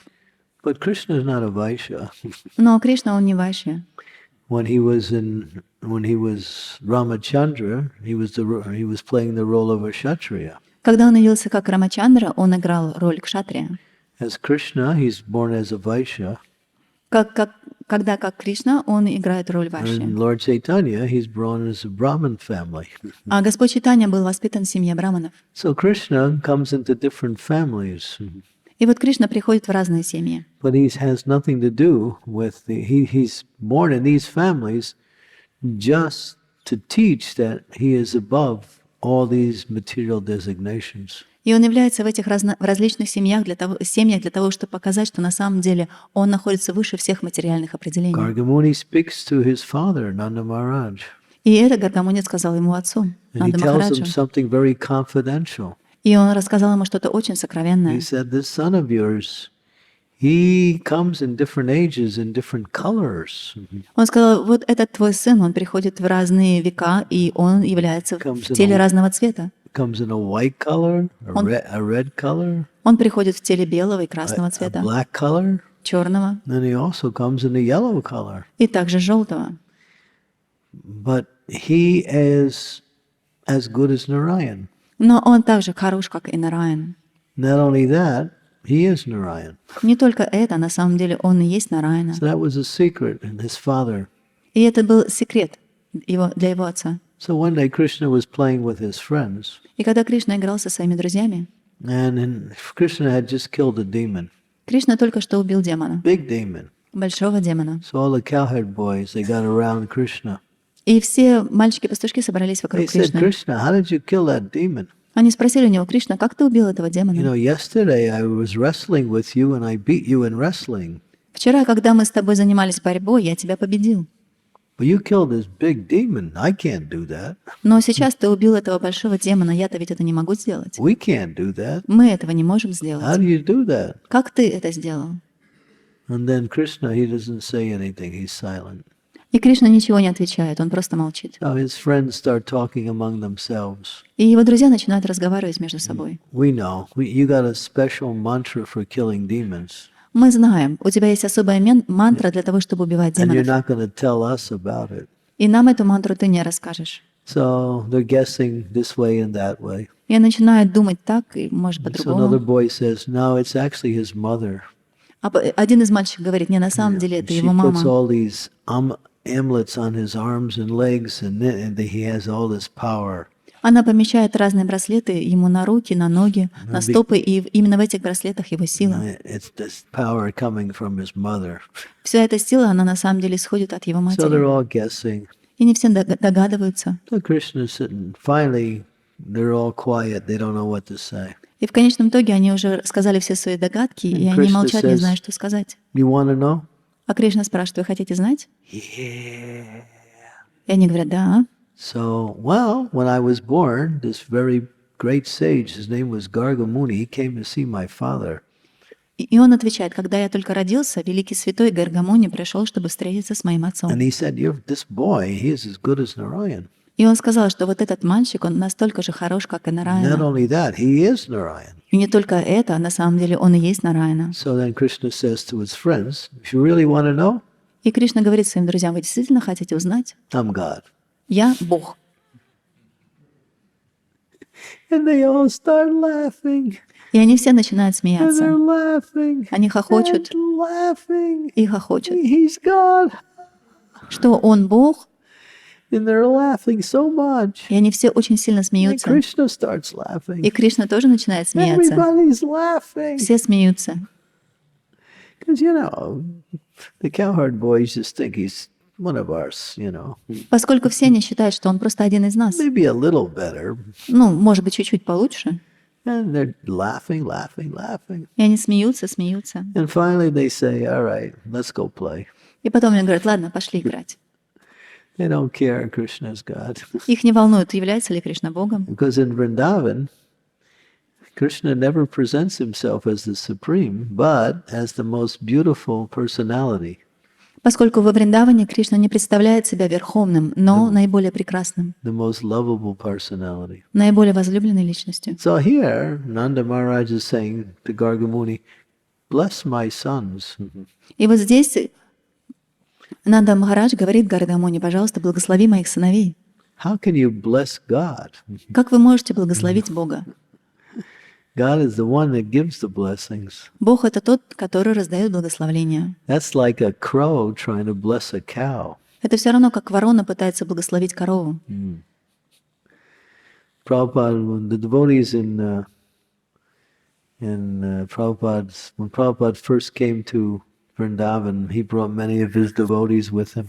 Speaker 1: But Krishna is not a Vaishya.
Speaker 2: Но Кришна, он не Вайши.
Speaker 1: When he was Ramachandra, he was playing the role of a Kshatriya.
Speaker 2: Когда он явился как Рамачандра, он играл роль кшатрия.
Speaker 1: As Krishna, he's born as a Vaishya.
Speaker 2: Когда как Кришна, он играет роль Вайши.
Speaker 1: And Lord Chaitanya, he's born as a Brahmin family.
Speaker 2: А Господь Чайтанья был воспитан в семье браманов.
Speaker 1: So Krishna comes into different families.
Speaker 2: И вот Кришна приходит в разные семьи.
Speaker 1: But he has nothing to do with he's born in these families just to teach that he is above all these material designations.
Speaker 2: И он является в этих различных семьях для того, чтобы показать, что на самом деле он находится выше всех материальных определений.
Speaker 1: Garga Muni speaks to his father, Nanda Maharaj.
Speaker 2: И это Гаргамуни сказал ему отцу,
Speaker 1: And he
Speaker 2: Нанда
Speaker 1: tells him
Speaker 2: Махараджу.
Speaker 1: something very confidential.
Speaker 2: И он рассказал ему что-то очень сокровенное.
Speaker 1: He said, this son of yours, he comes in different ages, in different colors.
Speaker 2: Он сказал, вот этот твой сын, он приходит в разные века, и он является в теле разного цвета.
Speaker 1: Comes in a white color, a red color,
Speaker 2: Он приходит в теле белого и красного
Speaker 1: a
Speaker 2: цвета,
Speaker 1: black color,
Speaker 2: черного
Speaker 1: and he also comes in a yellow color.
Speaker 2: и также желтого.
Speaker 1: But he is as good as Narayan.
Speaker 2: Но он также хорош, как и Нараян.
Speaker 1: Not only that, he is Narayan.
Speaker 2: Не только это, на самом деле он и есть Нараяна.
Speaker 1: So that was a secret in his father.
Speaker 2: И это был секрет для его отца.
Speaker 1: So one day Krishna was playing with his friends,
Speaker 2: И когда Кришна играл со своими друзьями,
Speaker 1: and Krishna had just killed a demon,
Speaker 2: Кришна только что убил демона,
Speaker 1: big demon.
Speaker 2: большого демона.
Speaker 1: So all the cowherd boys, they got around Krishna.
Speaker 2: И все мальчики-пастушки собрались
Speaker 1: They
Speaker 2: вокруг
Speaker 1: said,
Speaker 2: Кришны.
Speaker 1: Krishna, how did you kill that demon?
Speaker 2: Они спросили у него: Кришна, как ты убил этого
Speaker 1: You
Speaker 2: демона?
Speaker 1: know, yesterday I was wrestling with you and I beat you in wrestling.
Speaker 2: Вчера, когда мы с тобой занимались борьбой, я тебя победил.
Speaker 1: But you killed this big demon. I can't do that.
Speaker 2: Но сейчас ты убил этого большого демона, я-то ведь это не могу сделать.
Speaker 1: We can't do that.
Speaker 2: Мы этого не можем
Speaker 1: How
Speaker 2: сделать.
Speaker 1: do you do that?
Speaker 2: Как ты это сделал?
Speaker 1: And then Krishna, he doesn't say anything. He's silent.
Speaker 2: И Кришна ничего не отвечает, он просто молчит.
Speaker 1: So his friends start talking among themselves.
Speaker 2: И его друзья начинают разговаривать между собой.
Speaker 1: We know. You got a special mantra for killing demons.
Speaker 2: Мы знаем, у тебя есть особая мантра для того, чтобы убивать
Speaker 1: And you're
Speaker 2: демонов.
Speaker 1: not going to tell us about it.
Speaker 2: И нам эту мантру ты не расскажешь.
Speaker 1: So they're guessing this way and that way.
Speaker 2: Я начинаю думать так, и может
Speaker 1: So another
Speaker 2: по-другому.
Speaker 1: boy says, no, it's actually his mother.
Speaker 2: А один из мальчиков говорит: не, на самом деле это
Speaker 1: She
Speaker 2: его
Speaker 1: puts
Speaker 2: мама.
Speaker 1: all these amulets on his arms and legs, and he has all this power.
Speaker 2: Она помещает разные браслеты ему на руки, на ноги, на стопы, и именно в этих браслетах его сила.
Speaker 1: It's this power coming from his mother.
Speaker 2: Вся эта сила, она на самом деле исходит от его
Speaker 1: So
Speaker 2: матери.
Speaker 1: they're all guessing.
Speaker 2: И не все догадываются.
Speaker 1: So Krishna's sitting. Finally, they're all quiet. They don't know what to say.
Speaker 2: И в конечном итоге они уже сказали все свои догадки, и они молчат, не знают, что сказать.
Speaker 1: You want to know?
Speaker 2: А Кришна спрашивает: вы хотите знать?
Speaker 1: Yeah.
Speaker 2: И они говорят: да.
Speaker 1: So, well, when I was born, this very great sage, his name was Gargamuni, he came to see my father.
Speaker 2: И он отвечает: когда я только родился, великий святой Гаргамуни пришел, чтобы встретиться с моим отцом.
Speaker 1: And he said, this boy, he is as good as Narayan.
Speaker 2: И он сказал, что вот этот мальчик, он настолько же хорош, как и
Speaker 1: Not
Speaker 2: Нараяна.
Speaker 1: only that, he is Narayan.
Speaker 2: И не только это, а на самом деле он и есть Нараяна.
Speaker 1: So then Krishna says to his friends, if you really want to know,
Speaker 2: И Кришна говорит своим друзьям: вы действительно хотите узнать?
Speaker 1: I'm God.
Speaker 2: Я Бог.
Speaker 1: And they all start laughing.
Speaker 2: И они все начинают
Speaker 1: And
Speaker 2: смеяться.
Speaker 1: they're laughing.
Speaker 2: Они хохочут
Speaker 1: And laughing.
Speaker 2: и хохочут.
Speaker 1: He's God.
Speaker 2: Что он Бог,
Speaker 1: And they're laughing so much.
Speaker 2: и они все очень сильно
Speaker 1: And
Speaker 2: смеются.
Speaker 1: Krishna starts laughing.
Speaker 2: И Кришна тоже начинает смеяться.
Speaker 1: Everybody's laughing.
Speaker 2: Все смеются.
Speaker 1: Because, the cowherd boys just think he's one of us,
Speaker 2: Поскольку все они считают, что он просто один из нас.
Speaker 1: Maybe a little better.
Speaker 2: Ну, может быть, чуть-чуть получше.
Speaker 1: And they're laughing, laughing, laughing.
Speaker 2: И они смеются, смеются.
Speaker 1: And finally they say, all right, let's go play.
Speaker 2: И потом они говорят: ладно, пошли играть.
Speaker 1: They don't care Krishna's God.
Speaker 2: Их не волнует, является ли Кришна Богом.
Speaker 1: Because in Vrindavan, Krishna never presents himself as the supreme, but as the most beautiful personality.
Speaker 2: Поскольку во Вриндаване Кришна не представляет себя верховным, но наиболее прекрасным,
Speaker 1: The most lovable personality.
Speaker 2: наиболее возлюбленной личностью.
Speaker 1: So here, Nanda Maharaj is saying to Gargamuni, bless my sons.
Speaker 2: И вот здесь Нанда Махарадж говорит Гаргамуни: пожалуйста, благослови моих сыновей.
Speaker 1: How can you bless God?
Speaker 2: Как вы можете благословить Бога?
Speaker 1: God is the one that gives the blessings.
Speaker 2: Бог — это тот, который раздает благословления.
Speaker 1: That's like a crow trying to bless a cow.
Speaker 2: Это все равно, как ворона пытается благословить корову.
Speaker 1: Prabhupada, when the devotees when Prabhupada first came to Vrindavan, he brought many of his devotees with him.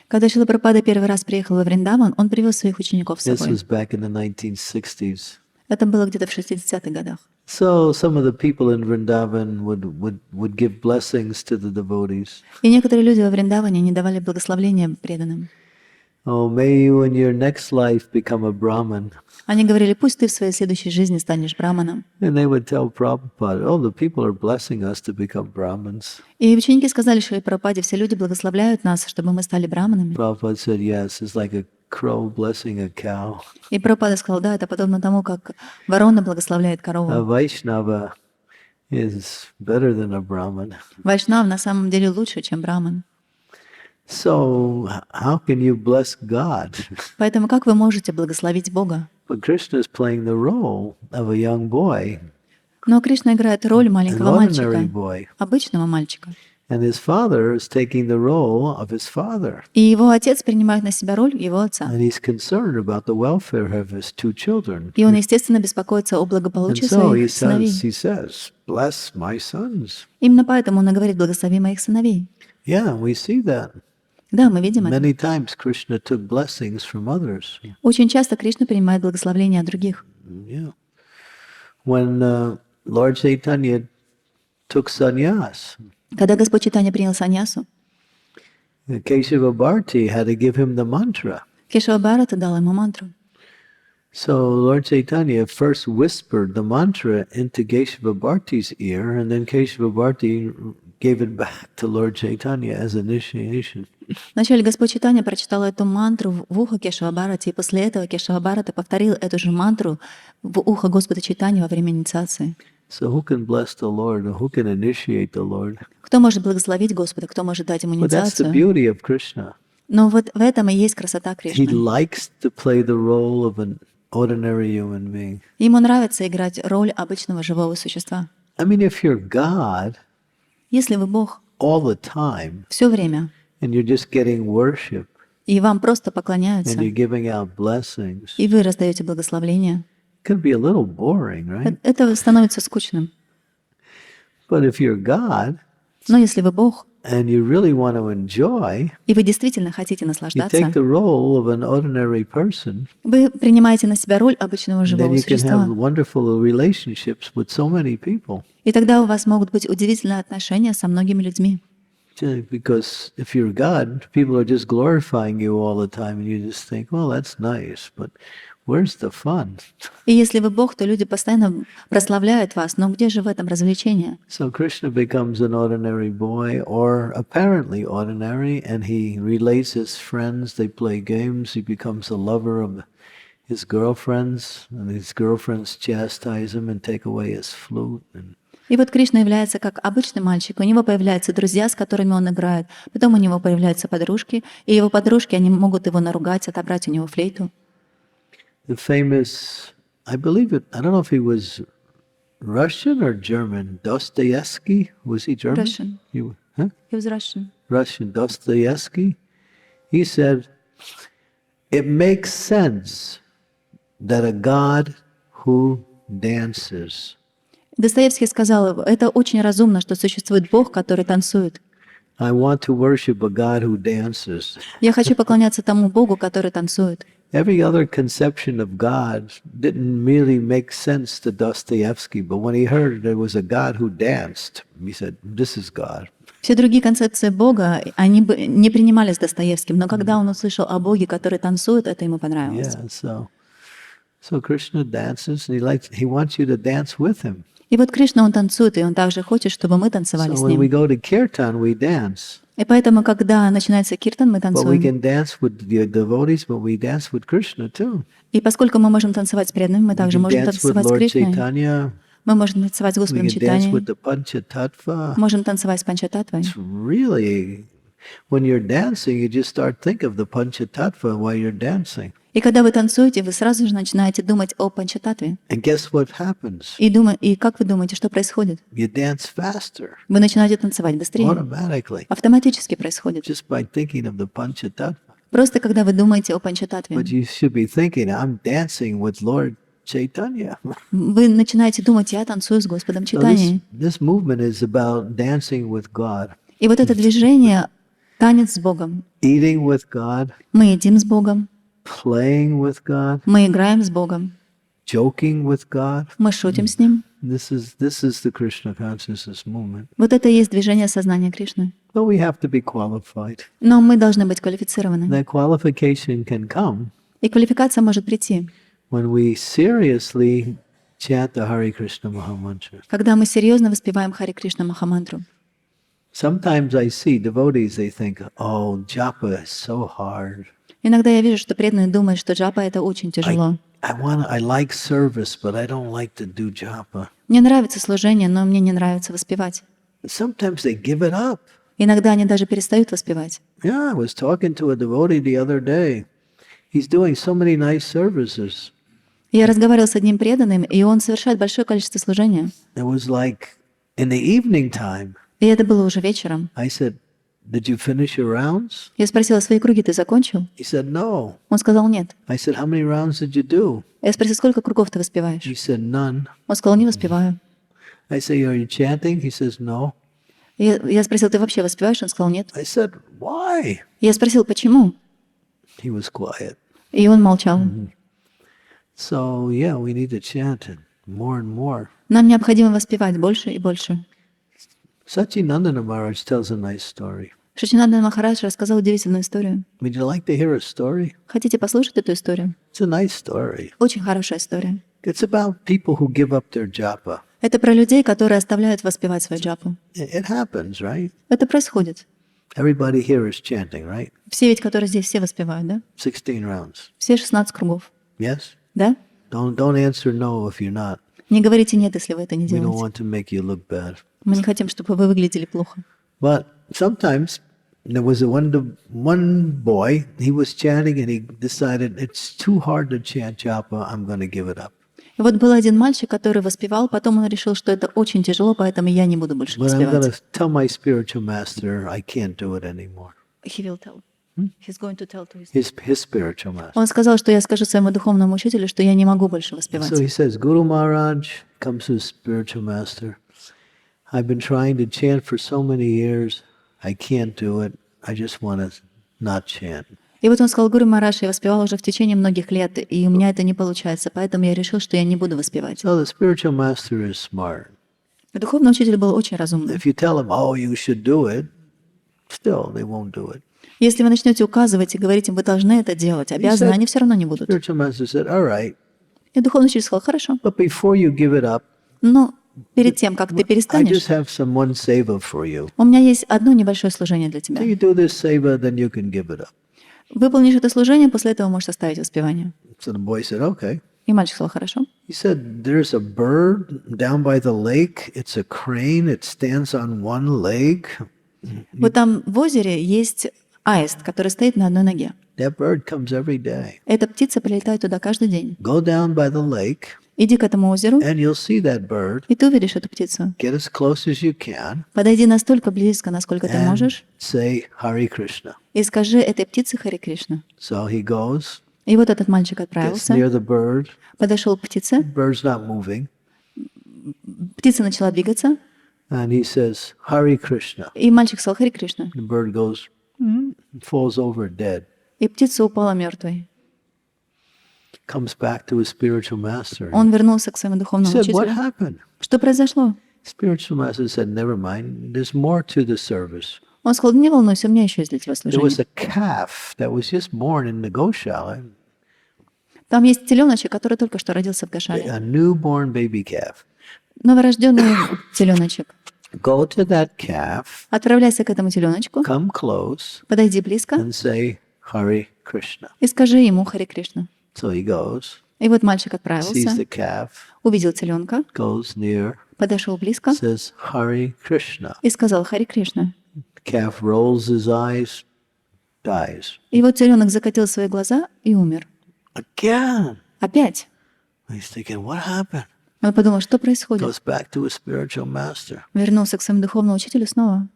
Speaker 2: Когда Шрила Прабхупада первый раз приехал во Вриндаван, он привез своих учеников с
Speaker 1: This
Speaker 2: собой.
Speaker 1: was back in the 1960s.
Speaker 2: Это было где-то в 60-х годах.
Speaker 1: So some of the people in Vrindavan would give blessings to the devotees.
Speaker 2: И некоторые люди во Вриндаване не давали благословления преданным.
Speaker 1: Oh, may you in your next life become a Brahmin.
Speaker 2: Они говорили: пусть ты в своей следующей жизни станешь браманом.
Speaker 1: And they would tell Prabhupada, oh, the people are blessing us to become Brahmins.
Speaker 2: И ученики сказали Шриле Прабхупаде: все люди благословляют нас, чтобы мы стали браманами.
Speaker 1: Prabhupada said, yes, it's like a crow blessing a cow.
Speaker 2: И Прабхупада сказал: да, это подобно тому, как ворона благословляет
Speaker 1: A
Speaker 2: корову.
Speaker 1: Vaishnava is better than a Brahmin.
Speaker 2: Вайшнав на самом деле лучше, чем браман.
Speaker 1: So how can you bless God?
Speaker 2: Поэтому как вы можете благословить Бога?
Speaker 1: But Krishna is playing the role of a young boy,
Speaker 2: Но Кришна играет роль
Speaker 1: an
Speaker 2: маленького
Speaker 1: ordinary
Speaker 2: мальчика,
Speaker 1: boy.
Speaker 2: обычного мальчика.
Speaker 1: And his father is taking the role of his father.
Speaker 2: И его отец принимает на себя роль его отца.
Speaker 1: And he's concerned about the welfare of his two children.
Speaker 2: И он, естественно, беспокоится о
Speaker 1: And
Speaker 2: благополучии
Speaker 1: so he
Speaker 2: своих сыновей.
Speaker 1: says, bless my sons.
Speaker 2: Именно поэтому он и говорит: благослови моих сыновей.
Speaker 1: Yeah, we see that.
Speaker 2: Да, мы видим это.
Speaker 1: Many times Krishna took blessings from others.
Speaker 2: Очень часто Кришна принимает благословления от других.
Speaker 1: Yeah. When Lord Caitanya took sannyas,
Speaker 2: Когда Господь Чайтанья принял саньясу,
Speaker 1: Keshava Bharti had to give him the mantra.
Speaker 2: Кешава Бхарата дал ему мантру.
Speaker 1: So Lord Caitanya first whispered the mantra into Keshava Bharti's ear, and then Keshava Bharti gave it back to Lord Caitanya as initiation.
Speaker 2: Вначале Господь Чайтанья прочитал эту мантру в ухо Кешава Бхарати, и после этого Кешава Бхарата повторил эту же мантру в ухо Господа Чайтаньи во время инициации.
Speaker 1: So who can bless the Lord, or who can initiate the Lord?
Speaker 2: Кто может благословить Господа, кто может дать ему
Speaker 1: But that's the
Speaker 2: инициацию?
Speaker 1: beauty of Krishna.
Speaker 2: Но вот в этом и есть красота
Speaker 1: He
Speaker 2: Кришны.
Speaker 1: likes to play the role of an ordinary human being.
Speaker 2: Ему нравится играть роль обычного живого существа.
Speaker 1: I mean, if you're God
Speaker 2: Если вы Бог
Speaker 1: all the time,
Speaker 2: все время,
Speaker 1: and you're just getting worship,
Speaker 2: и вам просто
Speaker 1: and
Speaker 2: поклоняются,
Speaker 1: you're giving out blessings.
Speaker 2: и вы раздаете благословления.
Speaker 1: It can be a little boring, right?
Speaker 2: Это становится скучным.
Speaker 1: But if you're God,
Speaker 2: Но если вы Бог,
Speaker 1: and you really want to enjoy,
Speaker 2: и вы действительно хотите
Speaker 1: you
Speaker 2: наслаждаться,
Speaker 1: take the role of an ordinary person,
Speaker 2: вы принимаете на себя роль обычного
Speaker 1: and then
Speaker 2: живого
Speaker 1: you can
Speaker 2: существа.
Speaker 1: have wonderful relationships with so many people.
Speaker 2: И тогда у вас могут быть удивительные отношения со многими людьми.
Speaker 1: Because if you're God, people are just glorifying you all the time, and you just think, well, that's nice, but where's the fun?
Speaker 2: И если вы Бог, то люди постоянно прославляют вас, но где же в этом развлечение?
Speaker 1: So Krishna becomes an ordinary boy, or apparently ordinary, and he relates his friends, they play games, he becomes a lover of his girlfriends, and his girlfriends chastise him and take away his flute.
Speaker 2: И вот Кришна является как обычный мальчик, у него появляются друзья, с которыми он играет, потом у него появляются подружки, и его подружки, они могут его наругать, отобрать у него флейту.
Speaker 1: The famous, I believe it, I don't know if he was Russian or German, Dostoevsky, was he German?
Speaker 2: Russian.
Speaker 1: Huh?
Speaker 2: He was Russian.
Speaker 1: Russian, Dostoevsky. He said, it makes sense that a God who dances.
Speaker 2: Достоевский сказал, это очень разумно, что существует Бог, который танцует.
Speaker 1: I want to worship a God who dances.
Speaker 2: Я хочу поклоняться тому Богу, который танцует.
Speaker 1: Every other conception of God didn't really make sense to Dostoevsky, but when he heard there was a God who danced, he said, this is God.
Speaker 2: Все другие концепции Бога, они бы не принимались Достоевским, но когда он услышал о Боге, который танцует, это ему понравилось.
Speaker 1: Yeah, so Krishna dances, and he wants you to dance with him.
Speaker 2: И вот Кришна, он танцует, и он также хочет, чтобы мы танцевали
Speaker 1: So
Speaker 2: с
Speaker 1: when we
Speaker 2: ним.
Speaker 1: go to kirtan, we dance.
Speaker 2: И поэтому, когда начинается киртан, мы
Speaker 1: But we
Speaker 2: танцуем.
Speaker 1: can dance with the devotees, but we dance with Krishna too.
Speaker 2: И поскольку мы можем танцевать с преданными, мы
Speaker 1: We
Speaker 2: также
Speaker 1: can
Speaker 2: можем
Speaker 1: dance with
Speaker 2: танцевать с
Speaker 1: Lord
Speaker 2: Кришной.
Speaker 1: Caitanya.
Speaker 2: Мы можем танцевать с
Speaker 1: We
Speaker 2: Господом
Speaker 1: can dance
Speaker 2: Чайтаньей.
Speaker 1: with the Panchatattva.
Speaker 2: Можем танцевать с Панчататвой.
Speaker 1: It's really, when you're dancing, you just start think of the Panchatattva while you're dancing.
Speaker 2: И когда вы танцуете, вы сразу же начинаете думать о Панчататве.
Speaker 1: And guess what happens?
Speaker 2: И как вы думаете, что происходит?
Speaker 1: You dance faster,
Speaker 2: Вы начинаете танцевать быстрее.
Speaker 1: automatically,
Speaker 2: Автоматически происходит.
Speaker 1: just by thinking of the Panchatattva.
Speaker 2: Просто когда вы думаете о Панчататве,
Speaker 1: But you should be thinking, I'm dancing with Lord Chaitanya.
Speaker 2: вы начинаете думать, я танцую с Господом
Speaker 1: So
Speaker 2: Чайтаньей.
Speaker 1: this movement is about dancing with God,
Speaker 2: И вот это движение — танец с Богом.
Speaker 1: eating with God,
Speaker 2: Мы едим с Богом,
Speaker 1: playing with God,
Speaker 2: мы играем с Богом,
Speaker 1: joking with God.
Speaker 2: мы шутим с Ним.
Speaker 1: This is the Krishna consciousness movement.
Speaker 2: Вот это и есть движение сознания Кришны.
Speaker 1: But we have to be qualified.
Speaker 2: Но мы должны быть квалифицированы.
Speaker 1: That qualification can come
Speaker 2: И квалификация может прийти,
Speaker 1: when we seriously chant the Hare Krishna Maha Mantra.
Speaker 2: когда мы серьезно воспеваем Харе Кришна Махамантру.
Speaker 1: Sometimes I see devotees, they think, oh, japa is so hard.
Speaker 2: Иногда я вижу, что преданные думают, что джапа — это очень тяжело.
Speaker 1: I like service, but I don't like to do japa.
Speaker 2: Мне нравится служение, но мне не нравится воспевать.
Speaker 1: Sometimes they give it up.
Speaker 2: Иногда они даже перестают воспевать.
Speaker 1: Yeah, I was talking to a devotee the other day. He's doing so many nice services.
Speaker 2: Я разговаривала с одним преданным, и он совершает большое количество служения.
Speaker 1: It was like in the evening time.
Speaker 2: И это было уже вечером.
Speaker 1: I said, did you finish your rounds?
Speaker 2: Я спросила, свои круги ты закончил?
Speaker 1: He said, no.
Speaker 2: Он сказал, нет.
Speaker 1: I said, how many rounds did you do?
Speaker 2: Я спросила, сколько кругов ты воспеваешь?
Speaker 1: He said, none.
Speaker 2: Он сказал, не воспеваю.
Speaker 1: I say, are you chanting? He says, no.
Speaker 2: Я спросила, ты вообще воспеваешь? Он сказал, нет.
Speaker 1: I said, why?
Speaker 2: Я спросил, почему?
Speaker 1: He was quiet.
Speaker 2: И он молчал.
Speaker 1: So, yeah, we need to chant it more and more.
Speaker 2: Нам необходимо воспевать больше и больше.
Speaker 1: Sachinandana Maharaj tells a nice story.
Speaker 2: Шачинанда Махарадж рассказал удивительную историю.
Speaker 1: Would you like to hear a story?
Speaker 2: Хотите послушать эту историю?
Speaker 1: It's a nice story.
Speaker 2: Очень хорошая история.
Speaker 1: It's about people who give up their japa.
Speaker 2: Это про людей, которые оставляют воспевать свою джапу.
Speaker 1: It happens, right?
Speaker 2: Это происходит.
Speaker 1: Everybody here is chanting, right?
Speaker 2: Все ведь, которые здесь, все воспевают, да?
Speaker 1: 16 rounds.
Speaker 2: Все 16 кругов,
Speaker 1: Yes?
Speaker 2: да?
Speaker 1: Don't answer no if you're not.
Speaker 2: Не говорите «нет», если вы это не
Speaker 1: We don't
Speaker 2: делаете.
Speaker 1: want to make you look bad.
Speaker 2: Мы не хотим, чтобы вы выглядели плохо.
Speaker 1: But sometimes there was one boy, he was chanting and he decided it's too hard to chant japa, I'm going to give it up.
Speaker 2: И вот был один мальчик, который воспевал, потом он решил, что это очень тяжело, поэтому я не буду больше
Speaker 1: But I'm going
Speaker 2: воспевать.
Speaker 1: to tell my spiritual master I can't do it anymore.
Speaker 2: He will tell. He's going to tell to
Speaker 1: his spiritual master.
Speaker 2: Он сказал, что я скажу своему духовному учителю, что я не могу больше воспевать.
Speaker 1: So he says, Guru Maharaj comes to his spiritual master. I've been trying to chant for so many years. I can't do it. I just want to not chant.
Speaker 2: И вот он сказал: Гуру Махарадж, я воспевал уже в течение многих лет, и у меня это не получается, поэтому я решил, что я не буду воспевать.
Speaker 1: So the spiritual master is smart.
Speaker 2: Духовный учитель был очень разумным.
Speaker 1: If you tell him, oh, you should do it, still they won't do it.
Speaker 2: Если вы начнете указывать и говорить им, вы должны это делать, обязаны, они все равно не будут.
Speaker 1: Spiritual master said, all right,
Speaker 2: И духовный учитель сказал: хорошо,
Speaker 1: but before you give it up,
Speaker 2: но перед тем, как ты
Speaker 1: I
Speaker 2: перестанешь,
Speaker 1: just have some one seva for you.
Speaker 2: у меня есть одно небольшое служение для тебя.
Speaker 1: Till you do this seva, then you can give it up.
Speaker 2: Выполнишь это служение, после этого можешь оставить воспевание.
Speaker 1: So the boy said, okay.
Speaker 2: И мальчик сказал: хорошо.
Speaker 1: He said, there's a bird down by the lake. It's a crane. It stands on one leg.
Speaker 2: Вот там в озере есть аист, который стоит на одной ноге.
Speaker 1: That bird comes every day.
Speaker 2: Эта птица прилетает туда каждый день.
Speaker 1: Go down by the lake,
Speaker 2: Иди к этому озеру,
Speaker 1: and you'll see that bird.
Speaker 2: и ты увидишь эту птицу.
Speaker 1: Get as close as you can,
Speaker 2: Подойди настолько близко, насколько ты
Speaker 1: and
Speaker 2: можешь,
Speaker 1: say Hare Krishna.
Speaker 2: и скажи этой птице Харе Кришна.
Speaker 1: So he goes,
Speaker 2: И вот этот мальчик
Speaker 1: gets
Speaker 2: отправился,
Speaker 1: near the bird.
Speaker 2: подошел к птице,
Speaker 1: Bird's not moving.
Speaker 2: птица начала двигаться,
Speaker 1: And he says, Hare Krishna.
Speaker 2: и мальчик сказал Харе Кришна.
Speaker 1: The bird goes, falls over dead.
Speaker 2: И птица упала мертвой.
Speaker 1: Comes back to his spiritual master.
Speaker 2: Он вернулся к своему
Speaker 1: He
Speaker 2: духовному
Speaker 1: said, what
Speaker 2: учителю.
Speaker 1: happened?
Speaker 2: Что произошло?
Speaker 1: Spiritual master said, never mind. There's more to the service.
Speaker 2: Он сказал: не волнуйся, у меня еще есть для тебя
Speaker 1: There was
Speaker 2: служение.
Speaker 1: a calf that was just born in the Goshala,
Speaker 2: Там есть теленочек, который только что родился в Гошале.
Speaker 1: a newborn baby calf.
Speaker 2: Новорожденный теленочек.
Speaker 1: Go to that calf,
Speaker 2: Отправляйся к этому теленочку,
Speaker 1: come close,
Speaker 2: подойди близко
Speaker 1: and say Hare Krishna.
Speaker 2: и скажи ему Харе Кришна.
Speaker 1: So he goes,
Speaker 2: И вот мальчик
Speaker 1: sees
Speaker 2: отправился,
Speaker 1: the calf,
Speaker 2: увидел теленка,
Speaker 1: goes near,
Speaker 2: подошел близко
Speaker 1: says Hare Krishna.
Speaker 2: и сказал Харе Кришна.
Speaker 1: The calf rolls his eyes, dies.
Speaker 2: И вот теленок закатил свои глаза и умер.
Speaker 1: Again.
Speaker 2: Опять.
Speaker 1: He's thinking, what happened?
Speaker 2: Он подумал, что происходит.
Speaker 1: Goes back to his spiritual master.
Speaker 2: Вернулся к своему духовному учителю снова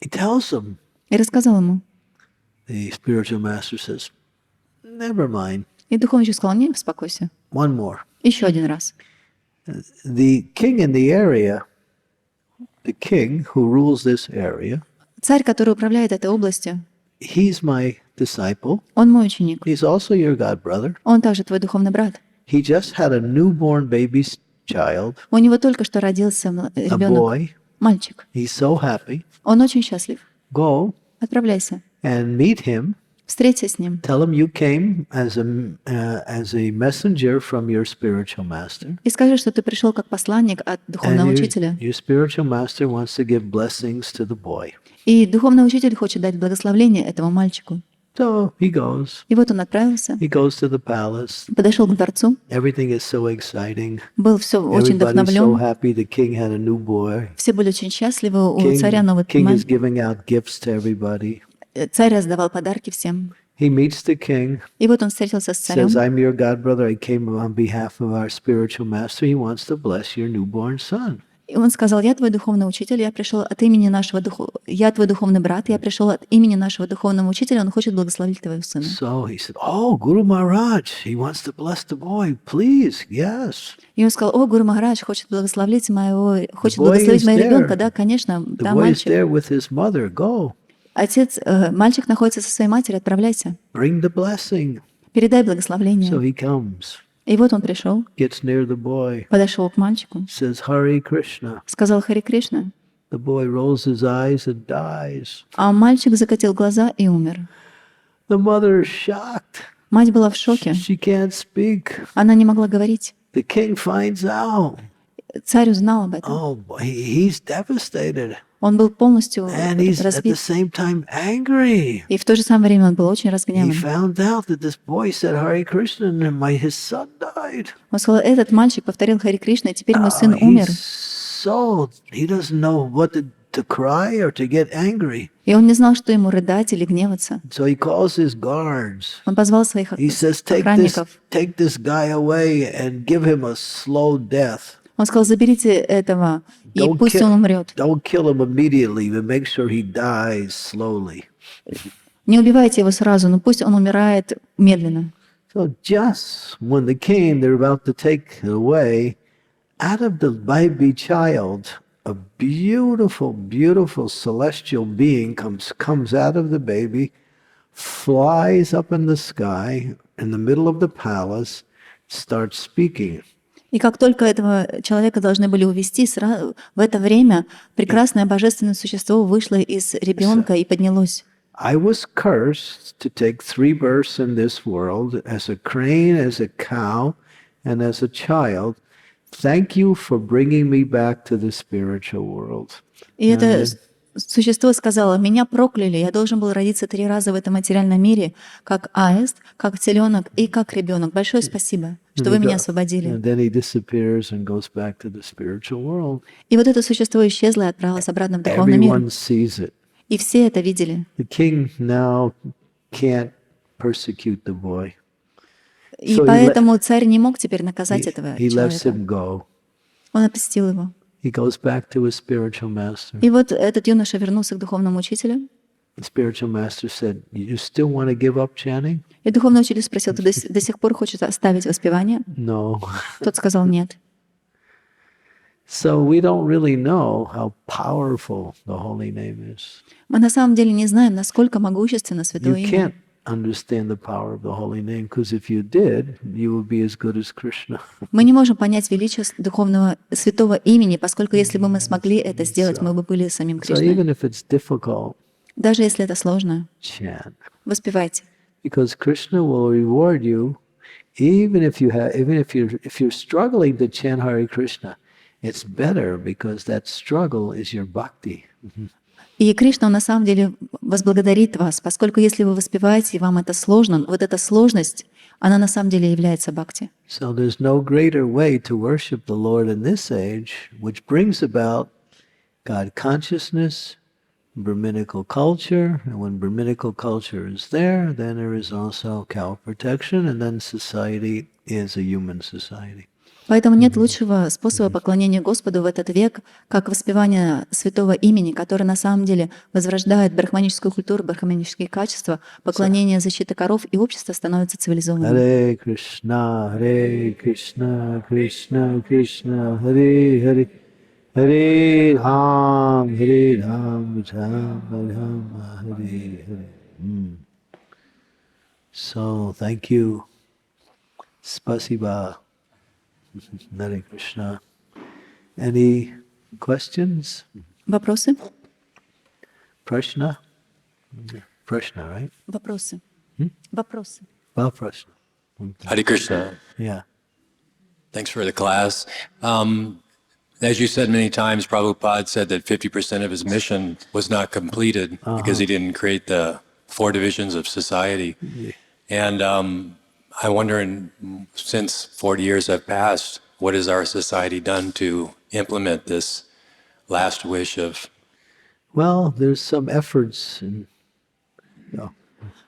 Speaker 1: He tells him.
Speaker 2: и рассказал ему.
Speaker 1: The spiritual master says, never mind.
Speaker 2: И духовный учитель сказал: не, успокойся.
Speaker 1: One more.
Speaker 2: Еще один раз.
Speaker 1: The king in the area, the king who rules this area,
Speaker 2: Царь, который управляет этой областью,
Speaker 1: he's my disciple.
Speaker 2: он мой ученик.
Speaker 1: He's also your god brother.
Speaker 2: Он также твой духовный брат.
Speaker 1: He just had a newborn baby child,
Speaker 2: У него только что родился
Speaker 1: a
Speaker 2: ребенок,
Speaker 1: boy.
Speaker 2: мальчик.
Speaker 1: He's so happy.
Speaker 2: Он очень счастлив.
Speaker 1: Go
Speaker 2: Отправляйся.
Speaker 1: and meet him.
Speaker 2: Встреться с ним.
Speaker 1: Tell him you came as a messenger from your spiritual master.
Speaker 2: И скажи, что ты пришел как посланник от духовного
Speaker 1: And
Speaker 2: учителя.
Speaker 1: your spiritual master wants to give blessings to the boy.
Speaker 2: И духовный учитель хочет дать благословение этому мальчику.
Speaker 1: So he goes.
Speaker 2: И вот он отправился,
Speaker 1: He goes to the palace.
Speaker 2: подошел к дворцу,
Speaker 1: Everything is so exciting.
Speaker 2: был все очень
Speaker 1: Everybody's so
Speaker 2: вдохновлен.
Speaker 1: happy the king had a new boy.
Speaker 2: Все были очень счастливы, у царя новый
Speaker 1: King is
Speaker 2: мальчик.
Speaker 1: giving out gifts to everybody.
Speaker 2: Царь раздавал подарки всем.
Speaker 1: He meets the king,
Speaker 2: И вот он встретился с царем.
Speaker 1: says, I'm your god brother. I came on behalf of our spiritual master. He wants to bless your newborn son.
Speaker 2: И он сказал: я твой духовный учитель, я пришел от имени нашего я твой духовный брат, я пришел от имени нашего духовного учителя, он хочет благословить твоего сына.
Speaker 1: So he said, oh, Guru Maharaj, he wants to bless the boy. Please, yes.
Speaker 2: И он сказал: о, Гуру Махарадж хочет благословить хочет
Speaker 1: boy
Speaker 2: благословить
Speaker 1: is
Speaker 2: моего
Speaker 1: there.
Speaker 2: ребенка. Да, конечно,
Speaker 1: The
Speaker 2: да,
Speaker 1: boy is
Speaker 2: мальчик.
Speaker 1: there with his mother. Go.
Speaker 2: Мальчик находится со своей матерью, отправляйся.
Speaker 1: Bring the blessing.
Speaker 2: Передай
Speaker 1: So
Speaker 2: благословление.
Speaker 1: he comes,
Speaker 2: И вот он пришел,
Speaker 1: gets near the boy,
Speaker 2: подошел к мальчику,
Speaker 1: says, Hare Krishna.
Speaker 2: сказал Харе Кришна,
Speaker 1: The boy rolls his eyes and dies.
Speaker 2: а мальчик закатил глаза и умер.
Speaker 1: The mother is shocked.
Speaker 2: Мать была в шоке,
Speaker 1: She can't speak.
Speaker 2: она не могла говорить.
Speaker 1: The king finds out.
Speaker 2: Царь узнал об этом.
Speaker 1: Oh, boy, he's devastated.
Speaker 2: Он был полностью
Speaker 1: And he's at the
Speaker 2: разбит.
Speaker 1: same time angry.
Speaker 2: И в то же самое время он был очень
Speaker 1: He
Speaker 2: разгневан.
Speaker 1: found out that this boy said Hare Krishna and his son died.
Speaker 2: Он сказал: этот мальчик повторил Харе Кришна, и теперь мой сын
Speaker 1: He's
Speaker 2: умер.
Speaker 1: he doesn't know what to cry or to get angry.
Speaker 2: И он не знал, что ему рыдать или гневаться.
Speaker 1: So he calls his guards.
Speaker 2: Он позвал своих
Speaker 1: He says,
Speaker 2: охранников.
Speaker 1: take this guy away and give him a slow death.
Speaker 2: Он сказал: заберите этого, и
Speaker 1: Don't
Speaker 2: пусть
Speaker 1: kill-
Speaker 2: он умрет.
Speaker 1: Don't kill him immediately, but make sure he dies slowly.
Speaker 2: Не убивайте его сразу, но пусть он умирает медленно.
Speaker 1: So just when the king, they're about to take it away, out of the baby child, a beautiful, beautiful celestial being comes out of the baby, flies up in the sky, in the middle of the palace, starts speaking.
Speaker 2: И как только этого человека должны были увести, сразу в это время прекрасное божественное существо вышло из ребенка и поднялось.
Speaker 1: I was cursed to take 3 births in this world, as a crane, as a cow, and as a child. Thank you for bringing me back to the spiritual world.
Speaker 2: И это существо сказало: меня прокляли, я должен был родиться 3 раза в этом материальном мире, как аист, как теленок и как ребенок. Большое спасибо, что вы меня освободили.
Speaker 1: And then he disappears and goes back to the spiritual world.
Speaker 2: И вот это существо исчезло и отправилось обратно в духовный мир.
Speaker 1: Everyone sees it.
Speaker 2: И все это видели.
Speaker 1: The king now can't persecute the boy.
Speaker 2: И
Speaker 1: So
Speaker 2: поэтому царь не мог теперь наказать этого
Speaker 1: he lets
Speaker 2: человека.
Speaker 1: him go.
Speaker 2: Он отпустил его.
Speaker 1: He goes back to his spiritual master.
Speaker 2: И вот этот юноша вернулся к духовному учителю.
Speaker 1: The spiritual master said, "You still want to give up chanting?"
Speaker 2: И духовный учитель спросил: ты до сих пор хочешь оставить воспевание?
Speaker 1: No.
Speaker 2: Тот сказал: нет.
Speaker 1: So we don't really know how powerful the holy name is.
Speaker 2: Мы на самом деле не знаем, насколько могущественно святое
Speaker 1: You
Speaker 2: имя.
Speaker 1: can't understand the power of the holy name, because if you did, you would be as good as Krishna.
Speaker 2: Мы не можем понять величие духовного святого имени, поскольку если бы мы смогли это сделать, мы бы были самим
Speaker 1: So
Speaker 2: Кришной.
Speaker 1: even if it's difficult,
Speaker 2: Даже если это сложно,
Speaker 1: chant,
Speaker 2: воспевайте.
Speaker 1: because Krishna will reward you, even if you're struggling to chant Hare Krishna. It's better because that struggle is your bhakti.
Speaker 2: И Кришна, он на самом деле возблагодарит вас, поскольку если вы воспеваете, и вам это сложно, вот эта сложность, она на самом деле является бхакти.
Speaker 1: So there's no greater way to worship the Lord in this age, which brings about God consciousness, Brahminical culture, and when Brahminical culture is there, then there is also cow protection, and then society is a human society.
Speaker 2: Поэтому нет лучшего способа поклонения Господу в этот век, как воспевание святого имени, которое на самом деле возрождает брахманическую культуру, брахманические качества, поклонение защиты коров, и общество становится цивилизованным.
Speaker 1: Hare Krishna, Krishna Krishna, Hare Hare, Hare Dham, Dham Hare Hare. So, thank you. Spasiba. Hare Krishna. Any questions?
Speaker 2: Вопросы?
Speaker 1: Prashna? Prashna, right?
Speaker 2: Вопросы. Вопросы.
Speaker 1: Well, Prashna.
Speaker 3: Hare Krishna.
Speaker 1: Yeah.
Speaker 3: Thanks for the class. As you said many times, Prabhupada said that 50% of his mission was not completed because he didn't create the 4 divisions of society. And I wonder, since 40 years have passed, what has our society done to implement this last wish of...
Speaker 1: Well, there's some efforts.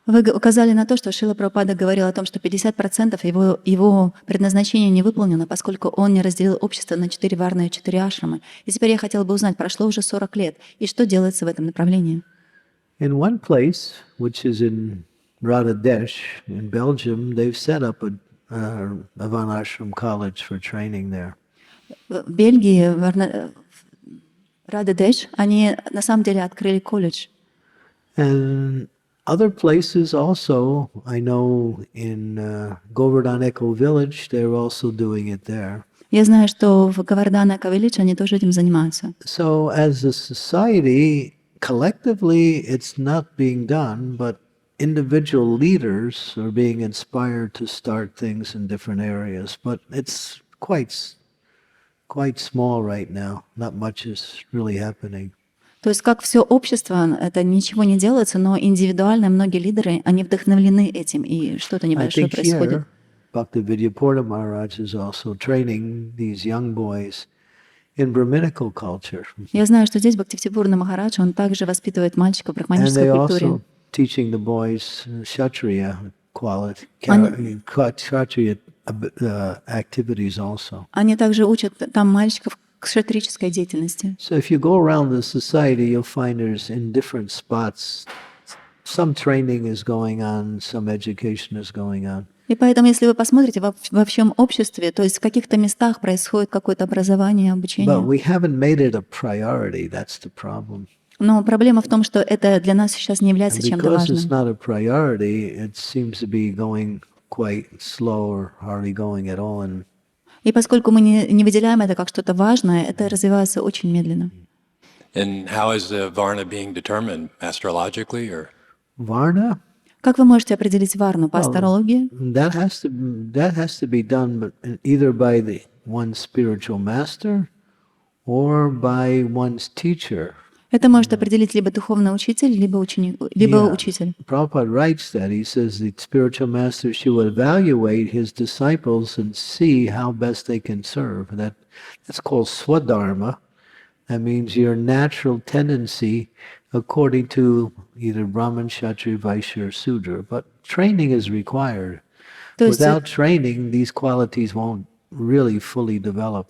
Speaker 2: Вы указали на то, что Шрила Прабхупада говорил о том, что 50% его предназначения не выполнено, поскольку он не разделил общество на 4 варны и 4 ашрамы. И теперь я хотела бы узнать, прошло уже 40 лет, и что делается в этом направлении?
Speaker 1: In one place, which is in Radhadesh, in Belgium, they've set up a Varnashram college for training there.
Speaker 2: В Бельгии, в Рададеш, они на самом деле открыли колледж.
Speaker 1: And other places also, I know in Govardhan Eco Village, they're also doing it there.
Speaker 2: Я знаю, что в Говардан Эко-Виллидж они тоже этим занимаются.
Speaker 1: So as a society, collectively, it's not being done, but individual leaders are being inspired to start things in different areas. But it's quite small right now. Not much is really happening.
Speaker 2: То есть как все общество, это ничего не делается, но индивидуально многие лидеры, они вдохновлены этим, и что-то
Speaker 1: I
Speaker 2: небольшое
Speaker 1: think
Speaker 2: происходит.
Speaker 1: here, Bhaktividyapurta Maharaj is also training these young boys in Brahminical culture.
Speaker 2: Я знаю, что здесь Бхактивидипурна Махарадж, он также воспитывает мальчиков в
Speaker 1: And
Speaker 2: брахманической
Speaker 1: they
Speaker 2: культуре.
Speaker 1: also teaching the boys Kshatriya quality,
Speaker 2: Они-
Speaker 1: Kshatriya activities also.
Speaker 2: Они также учат там мальчиков к кшатрической деятельности.
Speaker 1: So if you go around the society, you'll find there's in different spots some training is going on, some education is going on.
Speaker 2: И поэтому, если вы посмотрите во всем обществе, то есть в каких-то местах происходит какое-то образование,
Speaker 1: But
Speaker 2: обучение.
Speaker 1: we haven't made it a priority. That's the problem.
Speaker 2: Но проблема в том, что это для нас сейчас не
Speaker 1: And
Speaker 2: является чем-то
Speaker 1: because it's
Speaker 2: важным.
Speaker 1: not a priority, it seems to be going quite slow or hardly going at all. And
Speaker 2: И поскольку мы не выделяем это как что-то важное, это развивается очень медленно.
Speaker 3: And how is the Varna being determined? Astrologically or?
Speaker 1: Varna,
Speaker 2: Как вы можете определить варну по астрологии?
Speaker 1: that has to be done either by one's spiritual master or by one's teacher.
Speaker 2: Это может определить либо духовный учитель, либо ученик, либо
Speaker 1: Yeah.
Speaker 2: учитель.
Speaker 1: Prabhupada writes that. He says the spiritual master should evaluate his disciples and see how best they can serve. That's called swadharma. That means your natural tendency according to either Brahman, Kshatriya, Vaishya, or Sudra. But training is required.
Speaker 2: То есть,
Speaker 1: Without training, these qualities won't really fully develop.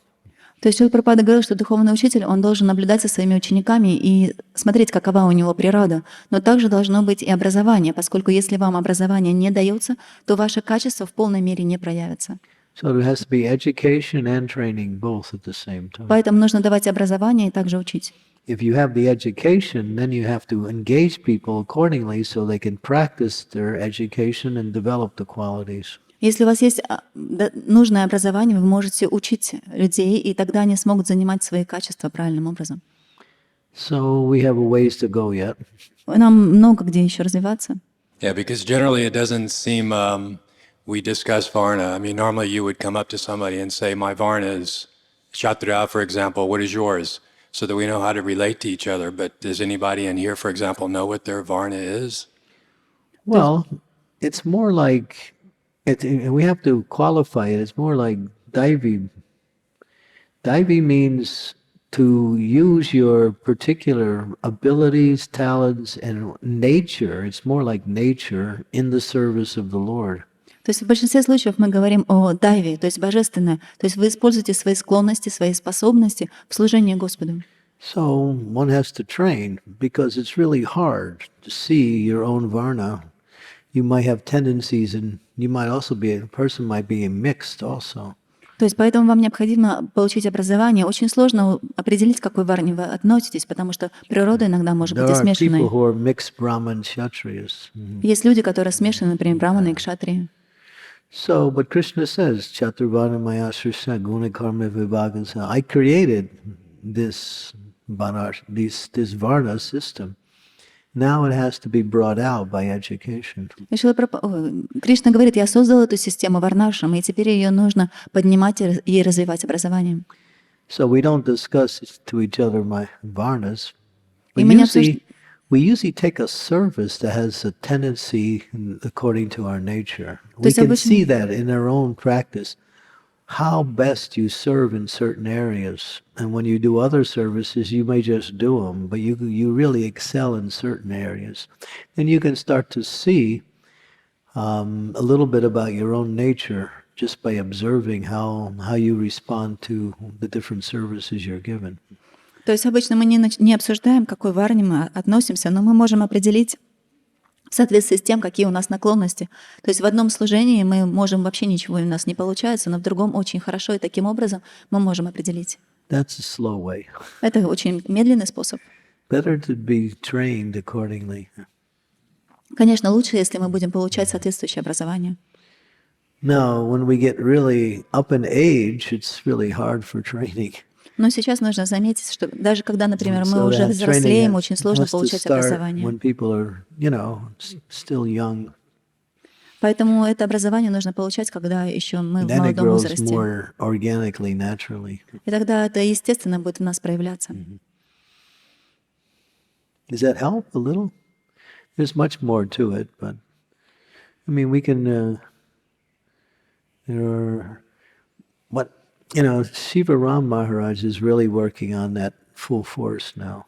Speaker 2: то есть Прабхупада говорил, что духовный учитель, он должен наблюдать за своими учениками и смотреть, какова у него природа. Но также должно быть и образование, поскольку если вам образование не дается, то ваше качество в полной мере не проявится.
Speaker 1: So there has to be education and training both at the same time.
Speaker 2: Поэтому нужно давать образование и также учить.
Speaker 1: If you have the education, then you have to engage people accordingly so they can practice their education and develop the qualities.
Speaker 2: Если у вас есть нужное образование, вы можете учить людей, и тогда они смогут занимать свои качества правильным образом.
Speaker 1: So we have a ways to go yet.
Speaker 2: Нам много где еще развиваться.
Speaker 3: Yeah, because generally it doesn't seem we discuss Varna. I mean, normally you would come up to somebody and say, my Varna is Kshatriya, for example, what is yours? So that we know how to relate to each other. But does anybody in here, for example, know what their Varna is?
Speaker 1: Well, it's more like, we have to qualify it, it's more like Daivi. Daivi means to use your particular abilities, talents, and nature. It's more like nature in the service of the Lord.
Speaker 2: То есть в большинстве случаев мы говорим о дайве, то есть божественное. То есть вы используете свои склонности, свои способности в служении Господу.
Speaker 1: So one has to train because it's really hard to see your own varna. You might have tendencies, and you might also be, a person might be mixed also.
Speaker 2: То есть поэтому вам необходимо получить образование. Очень сложно определить, к какой варне вы относитесь, потому что природа иногда может быть и
Speaker 1: There are people
Speaker 2: смешанной.
Speaker 1: who are mixed Brahman Kshatriyas.
Speaker 2: Есть люди, которые смешаны, например, браманы и кшатрии.
Speaker 1: So, but Krishna says, Chaturvana Maya Srisha Guna Karma Vibhagasa. I created this Varna system. Now it has to be brought out by education.
Speaker 2: И Кришна говорит, я создал эту систему варнашрам, и теперь ее нужно поднимать и развивать образованием.
Speaker 1: So we don't discuss to each other my Varnas.
Speaker 2: И мы не
Speaker 1: We usually take a service that has a tendency according to our nature. We
Speaker 2: есть
Speaker 1: can
Speaker 2: обычно-
Speaker 1: see that in our own practice, how best you serve in certain areas. And when you do other services, you may just do them, but you really excel in certain areas. Then you can start to see a little bit about your own nature just by observing how you respond to the different services you're given.
Speaker 2: То есть обычно мы не обсуждаем, к какой варне мы относимся, но мы можем определить в соответствии с тем, какие у нас наклонности. То есть в одном служении мы можем вообще ничего у нас не получается, но в другом очень хорошо, и таким образом мы можем определить.
Speaker 1: That's a slow way.
Speaker 2: Это очень медленный способ.
Speaker 1: Better to be trained accordingly.
Speaker 2: Конечно, лучше, если мы будем получать соответствующее образование.
Speaker 1: Now, when we get really up in age, it's really hard for training.
Speaker 2: Но сейчас нужно заметить, что даже когда, например, мы
Speaker 1: So
Speaker 2: уже
Speaker 1: that
Speaker 2: взрослеем,
Speaker 1: training
Speaker 2: очень сложно
Speaker 1: has to
Speaker 2: получать
Speaker 1: start
Speaker 2: образование.
Speaker 1: when people are, still young.
Speaker 2: Поэтому это образование нужно получать, когда еще мы в
Speaker 1: Then it
Speaker 2: молодом
Speaker 1: grows
Speaker 2: возрасте.
Speaker 1: more organically, naturally.
Speaker 2: И тогда это естественно будет в нас проявляться.
Speaker 1: Does that help a little? There's much more to it, but I mean, we can. There are Shiva Ram Maharaj is really working on that full force now.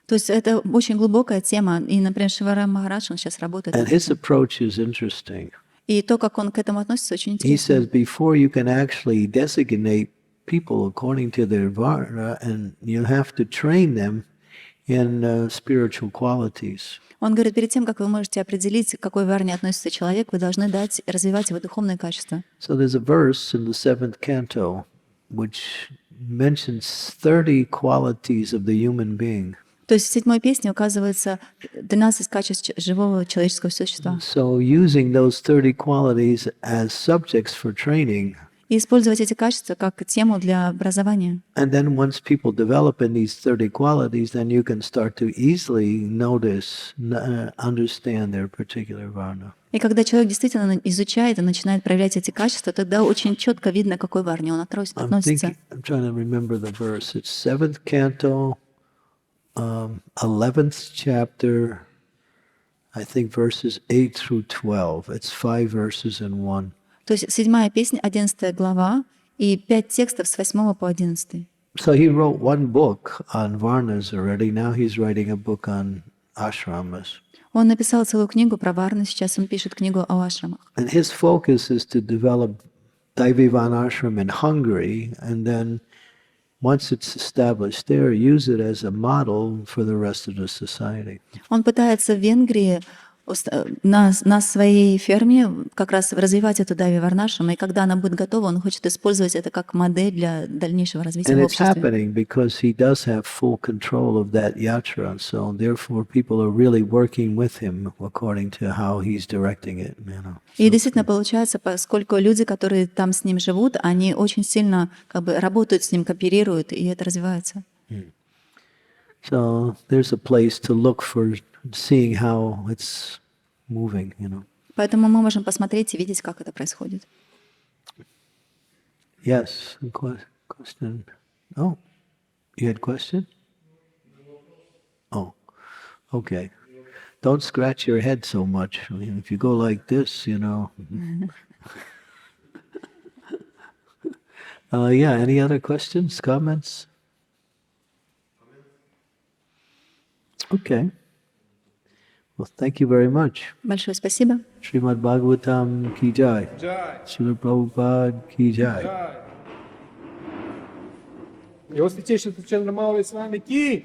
Speaker 2: То есть это очень глубокая тема. И, например, Шиварам Махарадж, он сейчас работает
Speaker 1: And
Speaker 2: над
Speaker 1: his
Speaker 2: этим.
Speaker 1: approach is interesting.
Speaker 2: И то, как он к этому относится, очень
Speaker 1: He
Speaker 2: интересно.
Speaker 1: says before you can actually designate people according to their varna, and you have to train them in spiritual qualities.
Speaker 2: Он говорит, перед тем, как вы можете определить, к какой варне относится человек, вы должны дать развивать его духовные качества.
Speaker 1: So there's a verse in the 7th canto which mentions 30 qualities of the human being.
Speaker 2: То есть в 7-й песне указывается 12 качеств живого человеческого существа.
Speaker 1: So using those 30 qualities as subjects for training.
Speaker 2: И использовать эти качества как тему для образования.
Speaker 1: And then once people develop in these 30 qualities, then you can start to easily notice, understand their particular varna.
Speaker 2: И когда человек действительно изучает и начинает проявлять эти качества, тогда очень четко видно, к какой варне он относится.
Speaker 1: I'm trying to remember the verse. It's 7th canto, 11th chapter, I think verses 8 through 12. It's 5 verses in one.
Speaker 2: То есть 7-я песня, 11 глава, и 5 текстов с 8 по 11.
Speaker 1: So he wrote one book on varnas already. Now he's writing a book on ashramas.
Speaker 2: Он написал целую книгу про варны, сейчас он пишет книгу о ашрамах.
Speaker 1: And his focus is to develop Daivivan ashram in Hungary, and then once it's established there, use it as a model for the rest of the society.
Speaker 2: Он пытается в Венгрии на своей ферме как раз развивать эту Дайви Варнашрам, и когда она будет готова, он хочет использовать это как модель для дальнейшего развития
Speaker 1: And
Speaker 2: в
Speaker 1: it's
Speaker 2: обществе.
Speaker 1: happening because he does have full control of that yatra, so therefore people are really working with him according to how he's directing it.
Speaker 2: И действительно получается, поскольку люди, которые там с ним живут, они очень сильно как бы работают с ним, кооперируют, и это развивается.
Speaker 1: So there's a place to look for seeing how it's moving,
Speaker 2: Поэтому мы можем посмотреть и видеть, как это происходит.
Speaker 1: Yes, question. Oh, you had a question? Oh, okay. Don't scratch your head so much. I mean, if you go like this, Yeah, any other questions, comments? Okay. Well, thank you very much.
Speaker 2: Большое спасибо.
Speaker 1: Shrimad Bhagavatam ki jai. Srila Prabhupada ki jai.
Speaker 4: Его святейшество Чандрамаули Swami S.B.